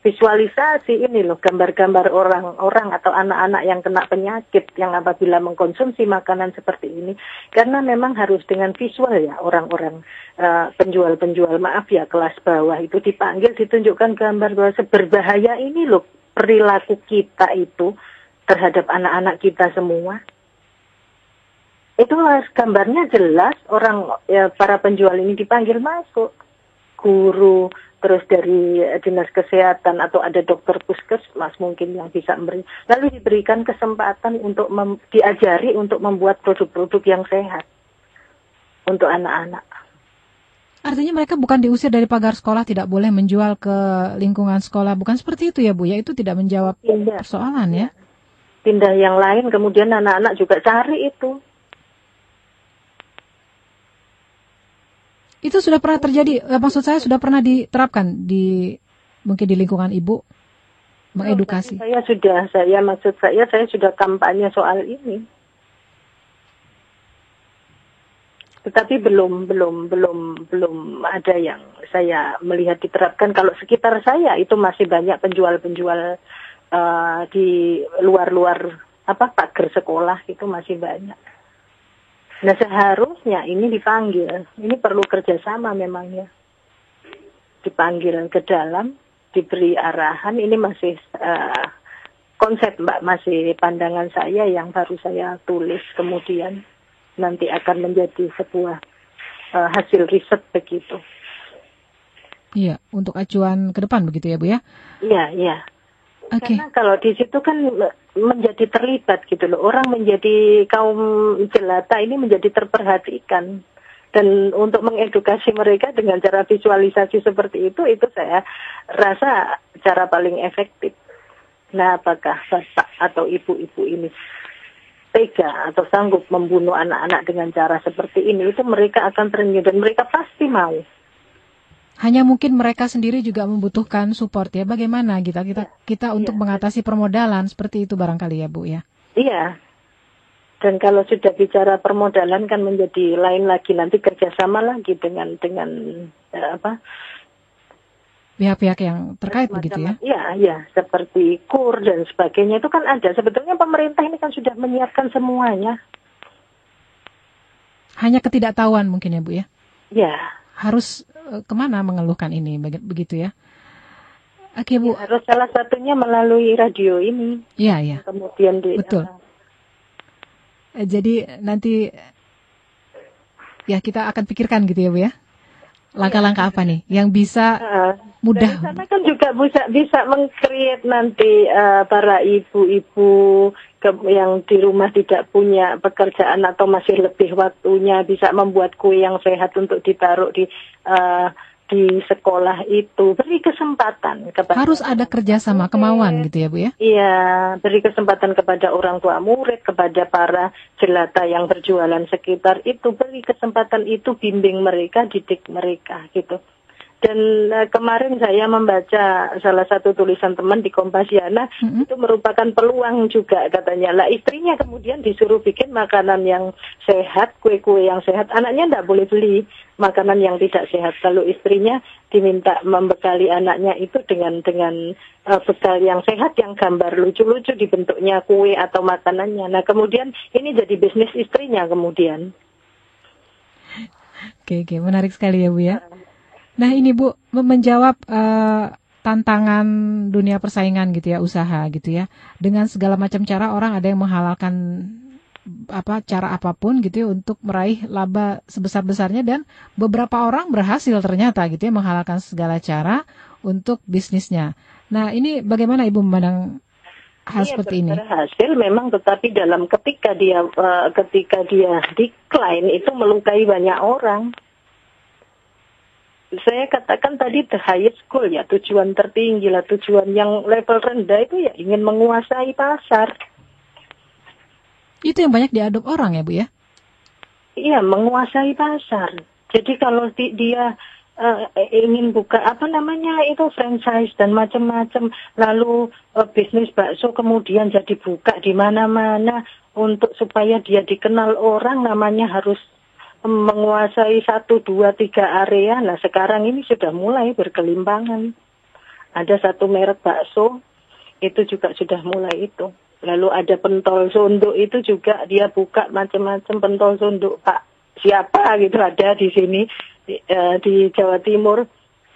visualisasi ini loh, gambar-gambar orang-orang atau anak-anak yang kena penyakit yang apabila mengkonsumsi makanan seperti ini, karena memang harus dengan visual ya, orang-orang penjual-penjual, maaf ya, kelas bawah itu dipanggil, ditunjukkan gambar bahwa seberbahaya ini loh perilaku kita itu terhadap anak-anak kita semua. Itu harus gambarnya jelas, para penjual ini dipanggil masuk, guru, terus dari dinas kesehatan atau ada dokter puskesmas mungkin yang bisa lalu diberikan kesempatan untuk diajari untuk membuat produk-produk yang sehat untuk anak-anak. Artinya mereka bukan diusir dari pagar sekolah, tidak boleh menjual ke lingkungan sekolah, bukan seperti itu ya Bu ya? Itu tidak menjawab persoalan ya? Pindah yang lain, kemudian anak-anak juga cari itu. Itu sudah pernah terjadi, maksud saya sudah pernah diterapkan mungkin di lingkungan Ibu, mengedukasi. Saya sudah kampanye soal ini. Tetapi belum ada yang saya melihat diterapkan. Kalau sekitar saya itu masih banyak penjual-penjual di luar pagar sekolah itu masih banyak. Nah seharusnya ini dipanggil, ini perlu kerjasama memang ya. Dipanggil ke dalam, diberi arahan, ini masih konsep Mbak, masih pandangan saya yang baru saya tulis, kemudian nanti akan menjadi sebuah hasil riset begitu. Iya, untuk acuan ke depan begitu ya Bu ya? Iya. Okay. Karena kalau di situ kan menjadi terlibat gitu loh, orang menjadi kaum jelata ini menjadi terperhatikan, dan untuk mengedukasi mereka dengan cara visualisasi seperti itu saya rasa cara paling efektif. Nah, apakah bapak atau ibu-ibu ini tega atau sanggup membunuh anak-anak dengan cara seperti ini? Itu mereka akan terenyuh dan mereka pasti mau. Hanya mungkin mereka sendiri juga membutuhkan support ya. Bagaimana kita untuk mengatasi permodalan seperti itu barangkali ya Bu ya? Iya. Dan kalau sudah bicara permodalan kan menjadi lain lagi, nanti kerjasama lagi dengan pihak-pihak yang terkait begitu ya? Iya, seperti KUR dan sebagainya itu kan ada. Sebetulnya pemerintah ini kan sudah menyiapkan semuanya. Hanya ketidaktahuan mungkin ya Bu ya? Iya. Harus kemana mengeluhkan ini begitu ya? Oke Bu. Ya, harus salah satunya melalui radio ini. Iya. Kemudian betul. Jadi nanti ya kita akan pikirkan gitu ya Bu ya. Langkah-langkah apa nih yang bisa mudah? Dari sana kan juga bisa meng-create nanti para ibu-ibu yang di rumah tidak punya pekerjaan atau masih lebih waktunya bisa membuat kue yang sehat untuk ditaruh di sekolah itu. Beri kesempatan kepada harus ada kerjasama, kemauan gitu ya Bu ya? Iya, beri kesempatan kepada orang tua murid, kepada para jelata yang berjualan sekitar itu, beri kesempatan itu, bimbing mereka, didik mereka gitu. Dan kemarin saya membaca salah satu tulisan teman di Kompasiana, itu merupakan peluang juga katanya. Lah istrinya kemudian disuruh bikin makanan yang sehat, kue-kue yang sehat. Anaknya tidak boleh beli makanan yang tidak sehat. Lalu istrinya diminta membekali anaknya itu dengan bekal yang sehat, yang gambar lucu-lucu di bentuknya kue atau makanannya. Nah kemudian ini jadi bisnis istrinya kemudian. Oke, menarik sekali ya Bu ya. Nah ini Bu, menjawab tantangan dunia persaingan gitu ya, usaha gitu ya, dengan segala macam cara orang ada yang menghalalkan cara apapun gitu ya untuk meraih laba sebesar-besarnya, dan beberapa orang berhasil ternyata gitu ya menghalalkan segala cara untuk bisnisnya. Nah ini bagaimana Ibu memandang hal seperti ini? Berhasil memang, tetapi ketika dia decline itu melukai banyak orang. Saya katakan tadi the highest goal ya, tujuan tertinggi lah, tujuan yang level rendah itu ya ingin menguasai pasar. Itu yang banyak diadop orang ya Bu ya? Iya, menguasai pasar. Jadi kalau dia ingin buka itu franchise dan macam-macam, lalu bisnis bakso kemudian jadi buka di mana-mana untuk supaya dia dikenal orang, namanya harus menguasai 1, 2, 3 area. Nah sekarang ini sudah mulai berkelimpangan. Ada satu merek bakso, itu juga sudah mulai itu. Lalu ada pentol sondok itu juga dia buka macam-macam pentol sondok Pak siapa gitu ada di sini di Jawa Timur.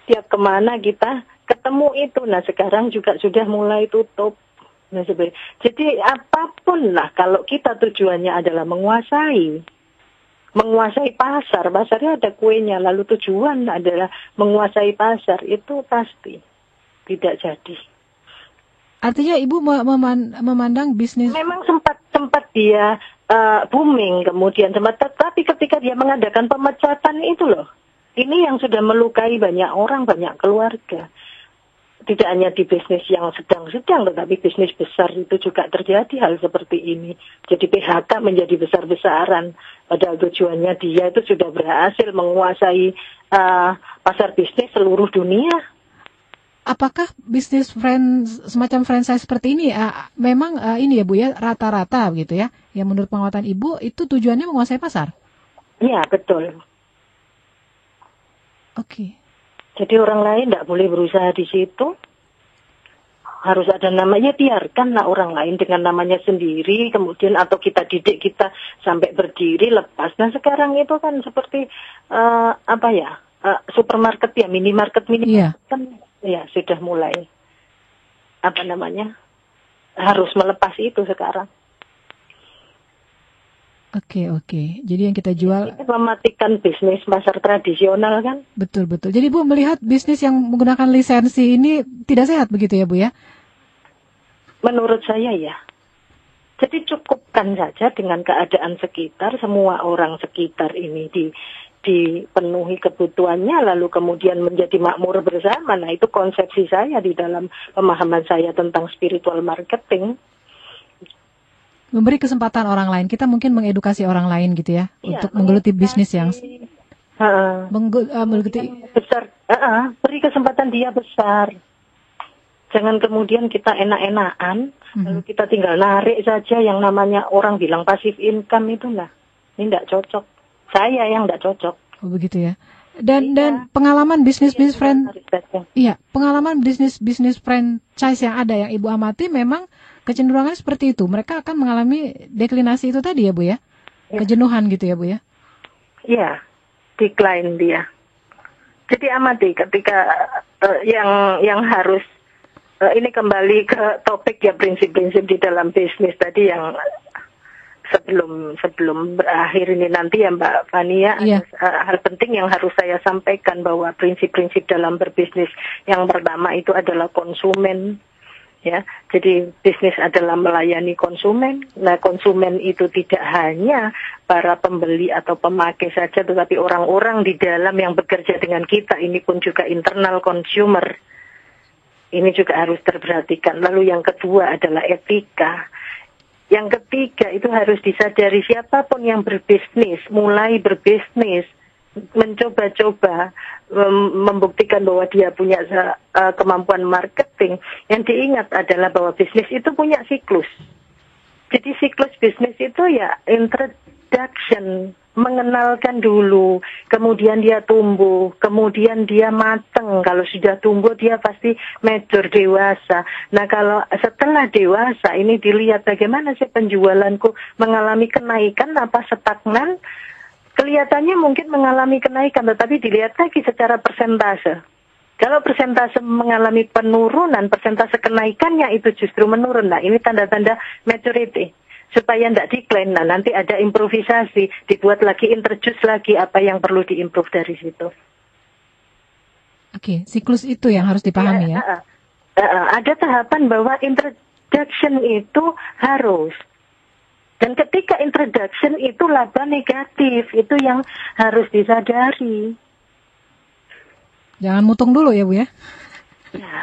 Tiap kemana kita ketemu itu. Nah sekarang juga sudah mulai tutup. Nah, jadi apapun lah kalau kita tujuannya adalah menguasai pasar, pasarnya ada kuenya, lalu tujuan adalah menguasai pasar, itu pasti tidak jadi. Artinya Ibu memandang bisnis memang sempat dia booming, kemudian tapi ketika dia mengadakan pemecatan itu loh, ini yang sudah melukai banyak orang, banyak keluarga. Tidak hanya di bisnis yang sedang-sedang, tetapi bisnis besar itu juga terjadi hal seperti ini. Jadi PHK menjadi besar-besaran. Padahal tujuannya dia itu sudah berhasil menguasai pasar bisnis seluruh dunia. Apakah bisnis semacam franchise seperti ini memang ini ya Bu ya rata-rata gitu ya? Yang menurut pengamatan Ibu itu tujuannya menguasai pasar? Iya betul. Oke. Jadi orang lain tidak boleh berusaha di situ. Harus ada namanya, biarkanlah orang lain dengan namanya sendiri, kemudian atau kita didik kita sampai berdiri lepas. Nah sekarang itu kan seperti supermarket ya, minimarket kan ya sudah mulai harus melepas itu sekarang. Oke. Jadi yang kita jual mematikan bisnis pasar tradisional kan? Betul. Jadi Bu melihat bisnis yang menggunakan lisensi ini tidak sehat begitu ya Bu ya? Menurut saya ya. Jadi cukupkan saja dengan keadaan sekitar, semua orang sekitar ini dipenuhi kebutuhannya, lalu kemudian menjadi makmur bersama. Nah itu konsepsi saya di dalam pemahaman saya tentang spiritual marketing. Memberi kesempatan orang lain, kita mungkin mengedukasi orang lain gitu ya, untuk menggeluti bisnis yang menggeluti besar, beri kesempatan dia besar. Jangan kemudian kita enak-enakan, lalu kita tinggal narik saja yang namanya orang bilang passive income itu lah. Ini tidak cocok. Saya yang tidak cocok. Oh begitu ya. Dan pengalaman bisnis pengalaman bisnis franchise yang ada yang Ibu amati memang kecenderungannya seperti itu. Mereka akan mengalami deklinasi itu tadi ya Bu ya? Kejenuhan gitu ya Bu ya? Iya, decline dia. Jadi amati ketika yang harus ini kembali ke topik ya, prinsip-prinsip di dalam bisnis tadi yang sebelum berakhir ini nanti ya Mbak Fania, hal penting yang harus saya sampaikan bahwa prinsip-prinsip dalam berbisnis yang pertama itu adalah konsumen. Ya, jadi bisnis adalah melayani konsumen. Nah, konsumen itu tidak hanya para pembeli atau pemakai saja, tetapi orang-orang di dalam yang bekerja dengan kita ini pun juga internal consumer. Ini juga harus terperhatikan. Lalu yang kedua adalah etika. Yang ketiga itu harus disadari siapapun yang berbisnis, mulai berbisnis, mencoba-coba membuktikan bahwa dia punya kemampuan marketing. Yang diingat adalah bahwa bisnis itu punya siklus. Jadi siklus bisnis itu ya introduction, mengenalkan dulu, kemudian dia tumbuh, kemudian dia mateng. Kalau sudah tumbuh dia pasti mature, dewasa. Nah kalau setelah dewasa ini dilihat bagaimana sih penjualanku, mengalami kenaikan apa stagnan. Kelihatannya mungkin mengalami kenaikan, tetapi dilihat lagi secara persentase. Kalau persentase mengalami penurunan, persentase kenaikannya itu justru menurun. Nah, ini tanda-tanda maturity. Supaya tidak decline, nah nanti ada improvisasi, dibuat lagi, introduce lagi apa yang perlu diimprove dari situ. Oke, siklus itu yang harus dipahami ya. Ada tahapan bahwa introduction itu harus. Dan ketika introduction itu laba negatif, itu yang harus disadari. Jangan mutung dulu ya Bu ya. Ya.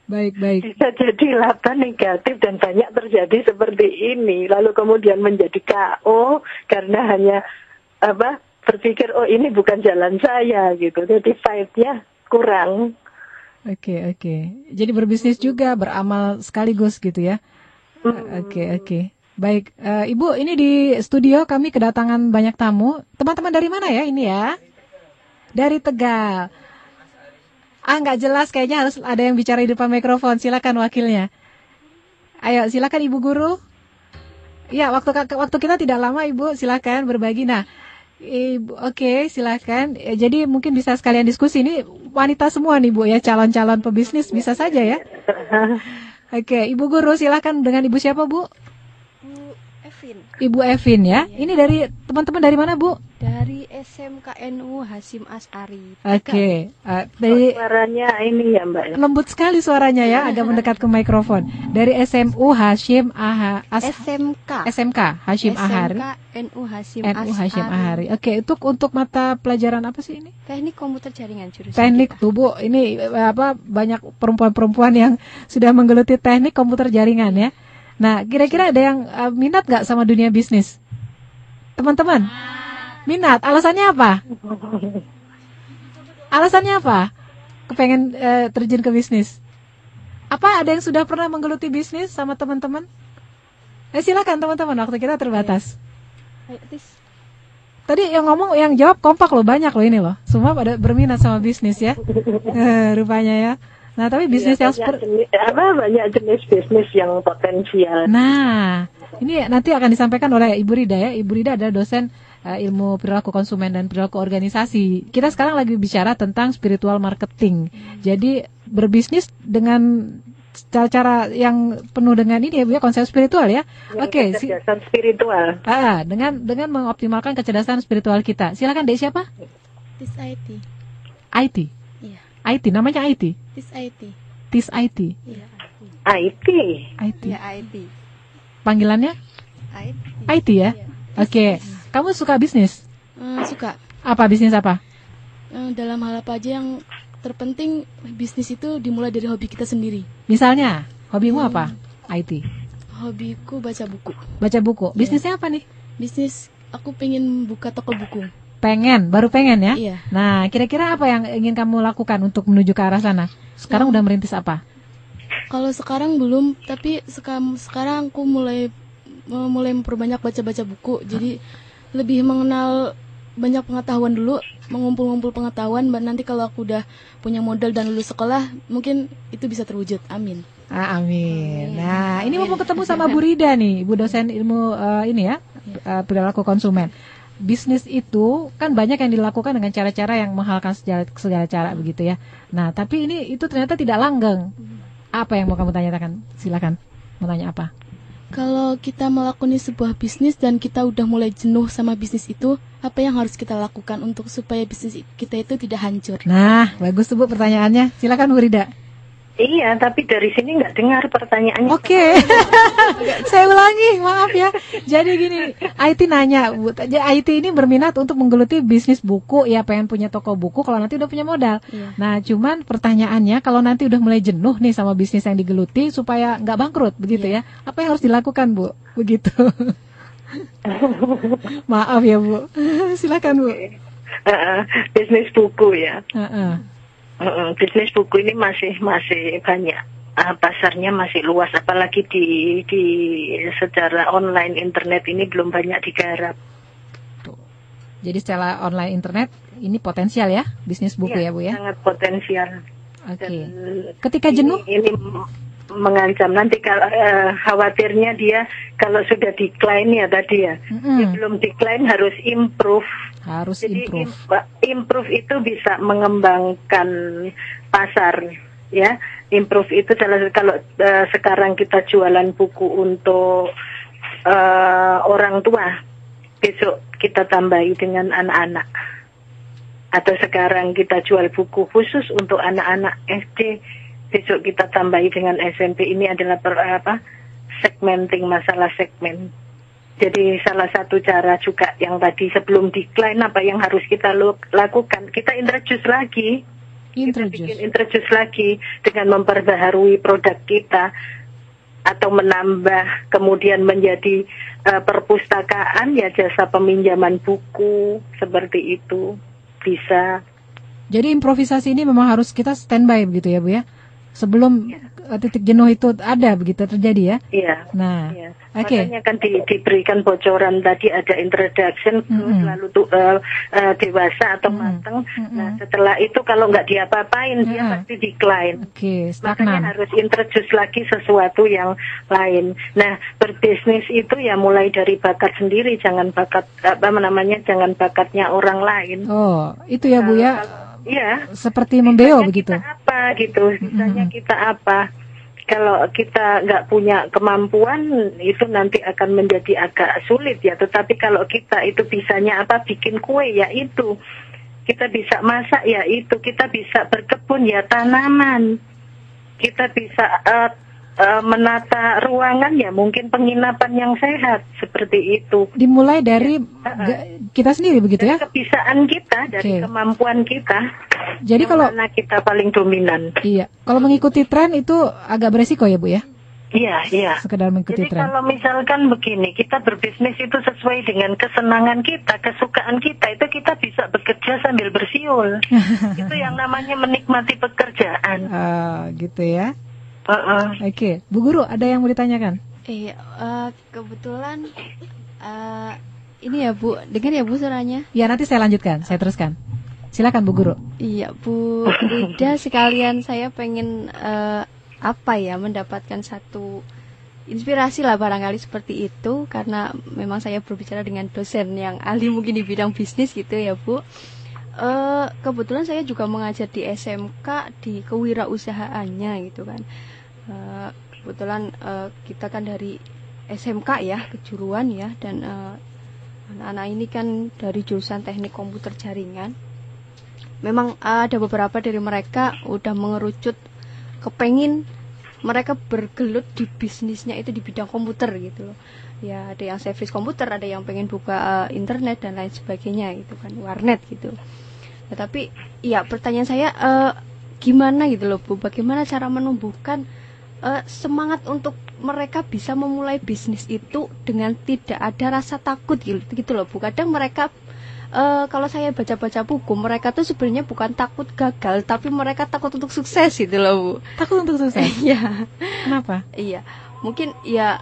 Baik. Bisa jadi laba negatif dan banyak terjadi seperti ini. Lalu kemudian menjadi KO karena hanya berpikir ini bukan jalan saya gitu. Jadi fight-nya kurang. Oke. Jadi berbisnis juga, beramal sekaligus gitu ya. Oke. Baik, Ibu, ini di studio kami kedatangan banyak tamu. Teman-teman dari mana ya ini ya? Dari Tegal. Nggak jelas, kayaknya harus ada yang bicara di depan mikrofon. Silakan wakilnya. Ayo, silakan Ibu Guru. Ya, waktu kita tidak lama, Ibu. Silakan berbagi. Nah, Ibu, oke, silakan. Jadi mungkin bisa sekalian diskusi. Ini wanita semua nih, Bu ya, calon-calon pebisnis bisa saja ya. Oke, Ibu Guru silakan. Dengan Ibu siapa, Bu? Ibu Evin ya. Ini dari teman-teman dari mana, Bu? Dari SMKNU Hasyim Asy'ari. Oke. Dari Suaranya ini ya Mbak. lembut sekali suaranya ya, agak mendekat ke mikrofon. Dari SMU Hasyim SMK Hasyim Asy'ari. SMKNU Hasyim NU Hasyim Asy'ari. Oke, untuk mata pelajaran apa sih ini? Teknik komputer jaringan jurusan. Teknik tuh, Bu. Ini banyak perempuan-perempuan yang sudah menggeluti teknik komputer jaringan ya. Nah, kira-kira ada yang minat nggak sama dunia bisnis? Teman-teman, minat. Alasannya apa? Alasannya apa? Kepengen terjun ke bisnis? Apa ada yang sudah pernah menggeluti bisnis sama teman-teman? Silakan teman-teman, waktu kita terbatas. Tadi yang jawab kompak loh, banyak loh ini loh. Semua pada berminat sama bisnis ya. Rupanya ya. Nah, tapi bisnis yang banyak jenis bisnis yang potensial. Nah, ini nanti akan disampaikan oleh Ibu Rida ya. Ibu Rida adalah dosen ilmu perilaku konsumen dan perilaku organisasi. Kita sekarang lagi bicara tentang spiritual marketing. Jadi berbisnis dengan cara-cara yang penuh dengan ini ya, Bu ya, konsep spiritual ya. Oke, kecerdasan spiritual. Dengan mengoptimalkan kecerdasan spiritual kita. Silakan, Dek, siapa? TIS IT. IT. Iya. IT, namanya IT. TIS IT. TIS IT. Iya. IT. IT. Ya IT. Panggilannya? IT. IT ya. Iya. Oke. Kamu suka bisnis? Suka. Apa bisnis apa? Dalam hal apa aja yang terpenting, bisnis itu dimulai dari hobi kita sendiri. Misalnya, hobimu apa? IT. Hobiku baca buku. Baca buku. Bisnisnya apa nih? Bisnis, aku pengen buka toko buku. Baru pengen ya? Iya. Nah, kira-kira apa yang ingin kamu lakukan untuk menuju ke arah sana? Sekarang udah merintis apa? Kalau sekarang belum, tapi sekarang aku mulai memperbanyak baca-baca buku. Jadi lebih mengenal banyak pengetahuan dulu, mengumpul-ngumpul pengetahuan. Nanti kalau aku udah punya modal dan lulus sekolah, mungkin itu bisa terwujud. Amin. Amin. Nah, ini mau ketemu sama Bu Rida nih, Bu dosen ilmu perilaku konsumen. Bisnis itu kan banyak yang dilakukan dengan cara-cara yang menghalalkan segala cara begitu ya. Nah, tapi itu ternyata tidak langgeng. Apa yang mau kamu tanyakan? Silakan. Mau tanya apa? Kalau kita melakoni sebuah bisnis dan kita udah mulai jenuh sama bisnis itu, apa yang harus kita lakukan untuk supaya bisnis kita itu tidak hancur? Nah, bagus tuh Bu pertanyaannya. Silakan Bu Rida. Iya, tapi dari sini nggak dengar pertanyaannya. Oke. Saya ulangi, maaf ya. Jadi gini, IT nanya, Bu, IT ini berminat untuk menggeluti bisnis buku, ya pengen punya toko buku kalau nanti udah punya modal. Iya. Nah, cuman pertanyaannya kalau nanti udah mulai jenuh nih sama bisnis yang digeluti supaya nggak bangkrut, begitu ya. Apa yang harus dilakukan, Bu? Begitu. Maaf ya, Bu. Silakan, Bu. Bisnis buku ya. Bisnis buku ini masih banyak, pasarnya masih luas, apalagi di secara online internet ini belum banyak digarap. Jadi secara online internet ini potensial ya bisnis buku ya Bu ya? Sangat potensial. Oke. Ketika jenuh? Ini mengancam nanti kalau khawatirnya dia kalau sudah decline ya tadi ya, dia belum decline harus improve. Jadi improve itu bisa mengembangkan pasar ya. Improve itu kalau sekarang kita jualan buku untuk orang tua, besok kita tambahi dengan anak-anak. Atau sekarang kita jual buku khusus untuk anak-anak SD, besok kita tambahi dengan SMP. Ini adalah segmenting, masalah segmen. Jadi salah satu cara juga yang tadi sebelum decline apa yang harus kita lakukan, kita introduce lagi. Kita bikin introduce lagi dengan memperbaharui produk kita atau menambah kemudian menjadi perpustakaan ya, jasa peminjaman buku seperti itu bisa. Jadi improvisasi ini memang harus kita standby begitu ya Bu ya? sebelum titik jenuh itu ada begitu terjadi ya. Iya. Nah, Iya. oke. Makanya kan diberikan bocoran tadi, ada introduction lalu tuh dewasa atau matang. Nah setelah itu kalau nggak diapa-apain dia pasti decline. Oke, Makanya stagnan. harus introduce lagi sesuatu yang lain. Nah berbisnis itu ya mulai dari bakat sendiri, jangan bakat jangan bakatnya orang lain. Oh, itu ya Bu ya. Iya. Seperti membeo Bisanya begitu. Kita apa gitu? Bisanya kita apa? Kalau kita nggak punya kemampuan itu nanti akan menjadi agak sulit ya. Tetapi kalau kita itu bisanya apa, bikin kue ya itu, kita bisa masak ya itu, kita bisa berkebun ya tanaman, kita bisa menata ruangan ya mungkin penginapan yang sehat seperti itu. Dimulai dari kita sendiri begitu ya. Dari kebisaan kita, dari kemampuan kita. Jadi kalau mana kita paling dominan. Iya, kalau mengikuti tren itu agak beresiko ya Bu ya. Iya, iya. Sekedar mengikuti Jadi tren. kalau misalkan begini, kita berbisnis itu sesuai dengan kesenangan kita, kesukaan kita, itu kita bisa bekerja sambil bersiul. Itu yang namanya menikmati pekerjaan. Gitu ya. Oke, Bu Guru ada yang mau ditanyakan? Iya, kebetulan ini ya Bu, dengar ya Bu suaranya? Ya nanti saya lanjutkan, saya teruskan. Silakan Bu Guru. Iya Bu Rida, sekalian saya pengen mendapatkan satu inspirasi lah barangkali seperti itu, karena memang saya berbicara dengan dosen yang ahli mungkin di bidang bisnis gitu ya Bu. Kebetulan saya juga mengajar di SMK di kewirausahaannya gitu kan. Kebetulan kita kan dari SMK ya, kejuruan ya, dan anak-anak ini kan dari jurusan teknik komputer jaringan. Memang ada beberapa dari mereka udah mengerucut kepengin mereka bergelut di bisnisnya itu di bidang komputer gitu loh. Ya ada yang servis komputer, ada yang pengen buka internet dan lain sebagainya gitu kan, warnet gitu. Tetapi ya pertanyaan saya gimana gitu loh Bu, bagaimana cara menumbuhkan semangat untuk mereka bisa memulai bisnis itu dengan tidak ada rasa takut gitu loh Bu. Kadang mereka kalau saya baca-baca buku, mereka tuh sebenarnya bukan takut gagal, tapi mereka takut untuk sukses gitu loh Bu. Takut untuk sukses? Iya. Kenapa? Iya, mungkin ya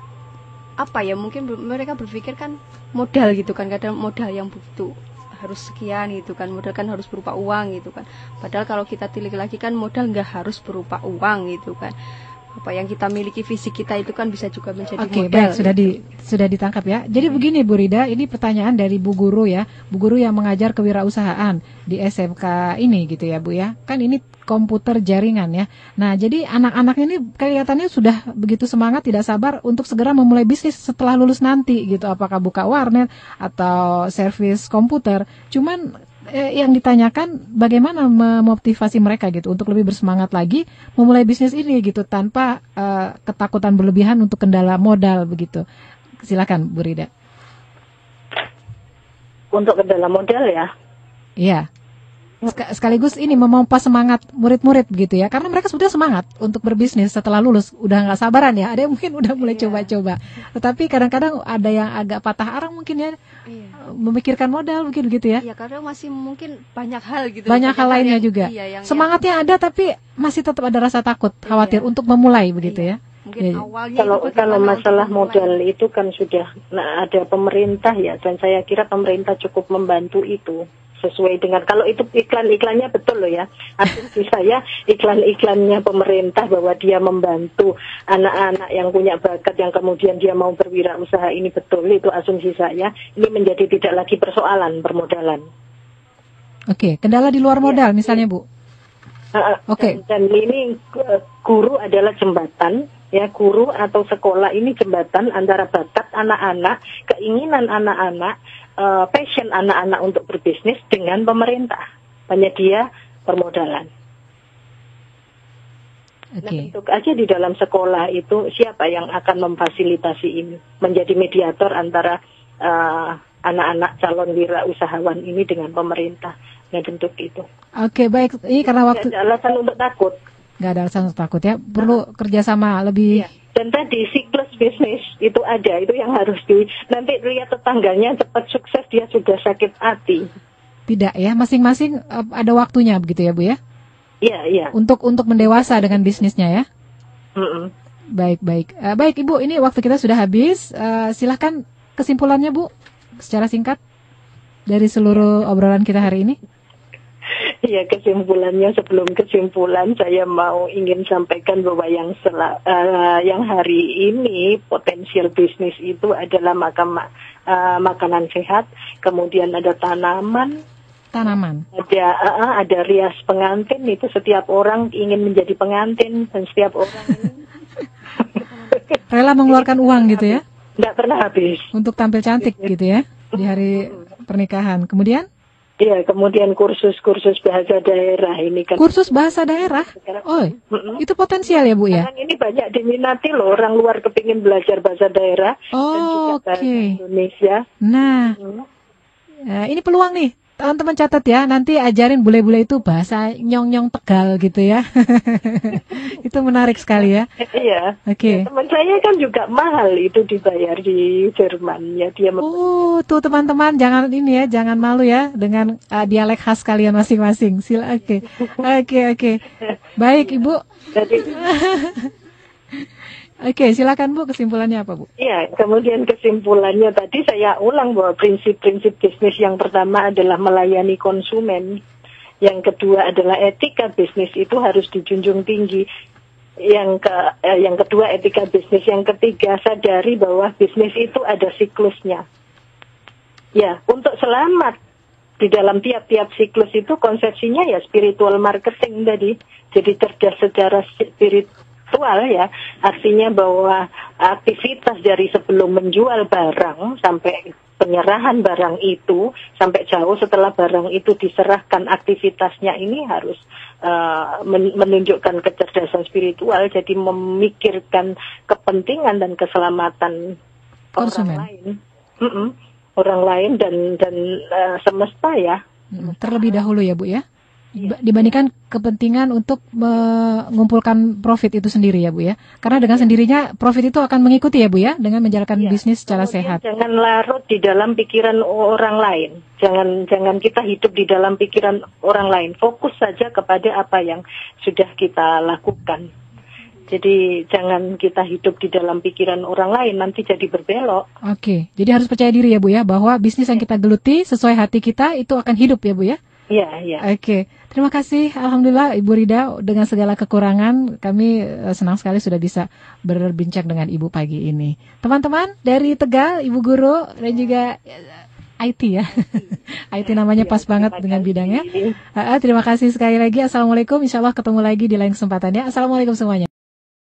mungkin mereka berpikir kan modal gitu kan, kadang modal yang begitu harus sekian gitu kan, modal kan harus berupa uang gitu kan. Padahal kalau kita tilik lagi kan modal nggak harus berupa uang gitu kan. Apa yang kita miliki, fisik kita itu kan bisa juga menjadi modal. Baik, sudah ditangkap ya. Jadi begini Bu Rida, ini pertanyaan dari Bu Guru ya. Bu Guru yang mengajar kewirausahaan di SMK ini gitu ya Bu ya. Kan ini komputer jaringan ya. Nah, jadi anak-anak ini kelihatannya sudah begitu semangat, tidak sabar untuk segera memulai bisnis setelah lulus nanti gitu. Apakah buka warnet atau servis komputer. Cuman yang ditanyakan bagaimana memotivasi mereka gitu untuk lebih bersemangat lagi memulai bisnis ini gitu tanpa ketakutan berlebihan untuk kendala modal begitu. Silakan Bu Rida. Untuk kendala modal ya? Iya. Sekaligus ini memompa semangat murid-murid begitu ya, karena mereka sudah semangat untuk berbisnis setelah lulus, udah nggak sabaran ya, ada yang mungkin udah mulai coba-coba, tetapi kadang-kadang ada yang agak patah arang mungkin ya, memikirkan modal mungkin begitu ya. Iya, karena masih mungkin banyak hal gitu. Banyak hal lainnya juga. Semangatnya ada tapi masih tetap ada rasa takut, khawatir untuk memulai begitu ya. Mungkin awalnya kalau masalah modal itu kan sudah ada pemerintah ya, dan saya kira pemerintah cukup membantu itu. Sesuai dengan, kalau itu iklan-iklannya betul loh ya, asumsi saya iklan-iklannya pemerintah bahwa dia membantu anak-anak yang punya bakat yang kemudian dia mau berwirausaha ini betul, itu asumsi saya. Ini menjadi tidak lagi persoalan permodalan. Oke, kendala di luar modal misalnya Bu. Oke. Dan ini guru adalah jembatan ya, guru atau sekolah ini jembatan antara bakat anak-anak, keinginan anak-anak, passion anak-anak untuk berbisnis dengan pemerintah, penyedia permodalan. Nah, bentuk aja di dalam sekolah itu siapa yang akan memfasilitasi ini, menjadi mediator antara anak-anak calon wirausahawan ini dengan pemerintah, yang bentuk itu. Oke, baik. Ini karena waktu. Nggak ada alasan untuk takut. Nggak ada alasan untuk takut ya. Perlu kerjasama lebih. Ya. Dan tadi siklus bisnis itu ada, itu yang harus nanti lihat tetangganya cepat sukses, dia sudah sakit hati. Tidak ya, masing-masing ada waktunya begitu ya Bu ya? Iya. Untuk mendewasa dengan bisnisnya ya. Mm-mm. Baik. Baik Ibu, ini waktu kita sudah habis. Silahkan kesimpulannya Bu, secara singkat dari seluruh obrolan kita hari ini. Ya, kesimpulannya, sebelum kesimpulan saya ingin sampaikan bahwa yang hari ini potensial bisnis itu adalah makanan sehat, kemudian ada tanaman, ada rias pengantin, itu setiap orang ingin menjadi pengantin dan setiap orang rela mengeluarkan uang gitu ya? Nggak pernah habis untuk tampil cantik gitu ya di hari pernikahan. Kemudian kursus bahasa daerah ini kan. Kursus bahasa daerah? Oh, itu potensial ya Bu ya? Sekarang ini banyak diminati loh, orang luar kepingin belajar bahasa daerah dan juga bahasa Indonesia. Nah, ini peluang nih. Teman-teman catat ya, nanti ajarin bule-bule itu bahasa nyong-nyong Tegal gitu ya. Itu menarik sekali ya. Iya. Oke. Teman saya kan juga mahal itu dibayar di Jerman ya, dia. Tuh teman-teman jangan jangan malu ya dengan dialek khas kalian masing-masing. Oke. Baik Ibu. Oke, silakan Bu, kesimpulannya apa Bu? Ya, kemudian kesimpulannya tadi saya ulang bahwa prinsip-prinsip bisnis yang pertama adalah melayani konsumen. Yang kedua adalah etika bisnis itu harus dijunjung tinggi. Yang kedua etika bisnis, yang ketiga sadari bahwa bisnis itu ada siklusnya. Ya, untuk selamat di dalam tiap-tiap siklus itu konsepsinya ya spiritual marketing tadi. Jadi cerdas secara spiritual ya, artinya bahwa aktivitas dari sebelum menjual barang sampai penyerahan barang itu, sampai jauh setelah barang itu diserahkan, aktivitasnya ini harus menunjukkan kecerdasan spiritual, jadi memikirkan kepentingan dan keselamatan konsumen, orang lain dan semesta ya. Terlebih dahulu ya Bu ya. Dibandingkan kepentingan untuk mengumpulkan profit itu sendiri ya Bu ya. Karena dengan sendirinya profit itu akan mengikuti ya Bu ya, dengan menjalankan bisnis secara sehat. Jangan larut di dalam pikiran orang lain. Jangan kita hidup di dalam pikiran orang lain. Fokus saja kepada apa yang sudah kita lakukan. Jadi jangan kita hidup di dalam pikiran orang lain, nanti jadi berbelok. Oke, jadi harus percaya diri ya Bu ya, bahwa bisnis yang kita geluti sesuai hati kita itu akan hidup ya Bu ya. Iya. Oke, terima kasih. Alhamdulillah Ibu Rida, dengan segala kekurangan kami senang sekali sudah bisa berbincang dengan Ibu pagi ini. Teman-teman dari Tegal, Ibu Guru dan juga IT ya. IT namanya pas banget dengan bidangnya. Terima kasih sekali lagi. Assalamualaikum. Insya Allah ketemu lagi di lain kesempatan ya. Assalamualaikum semuanya.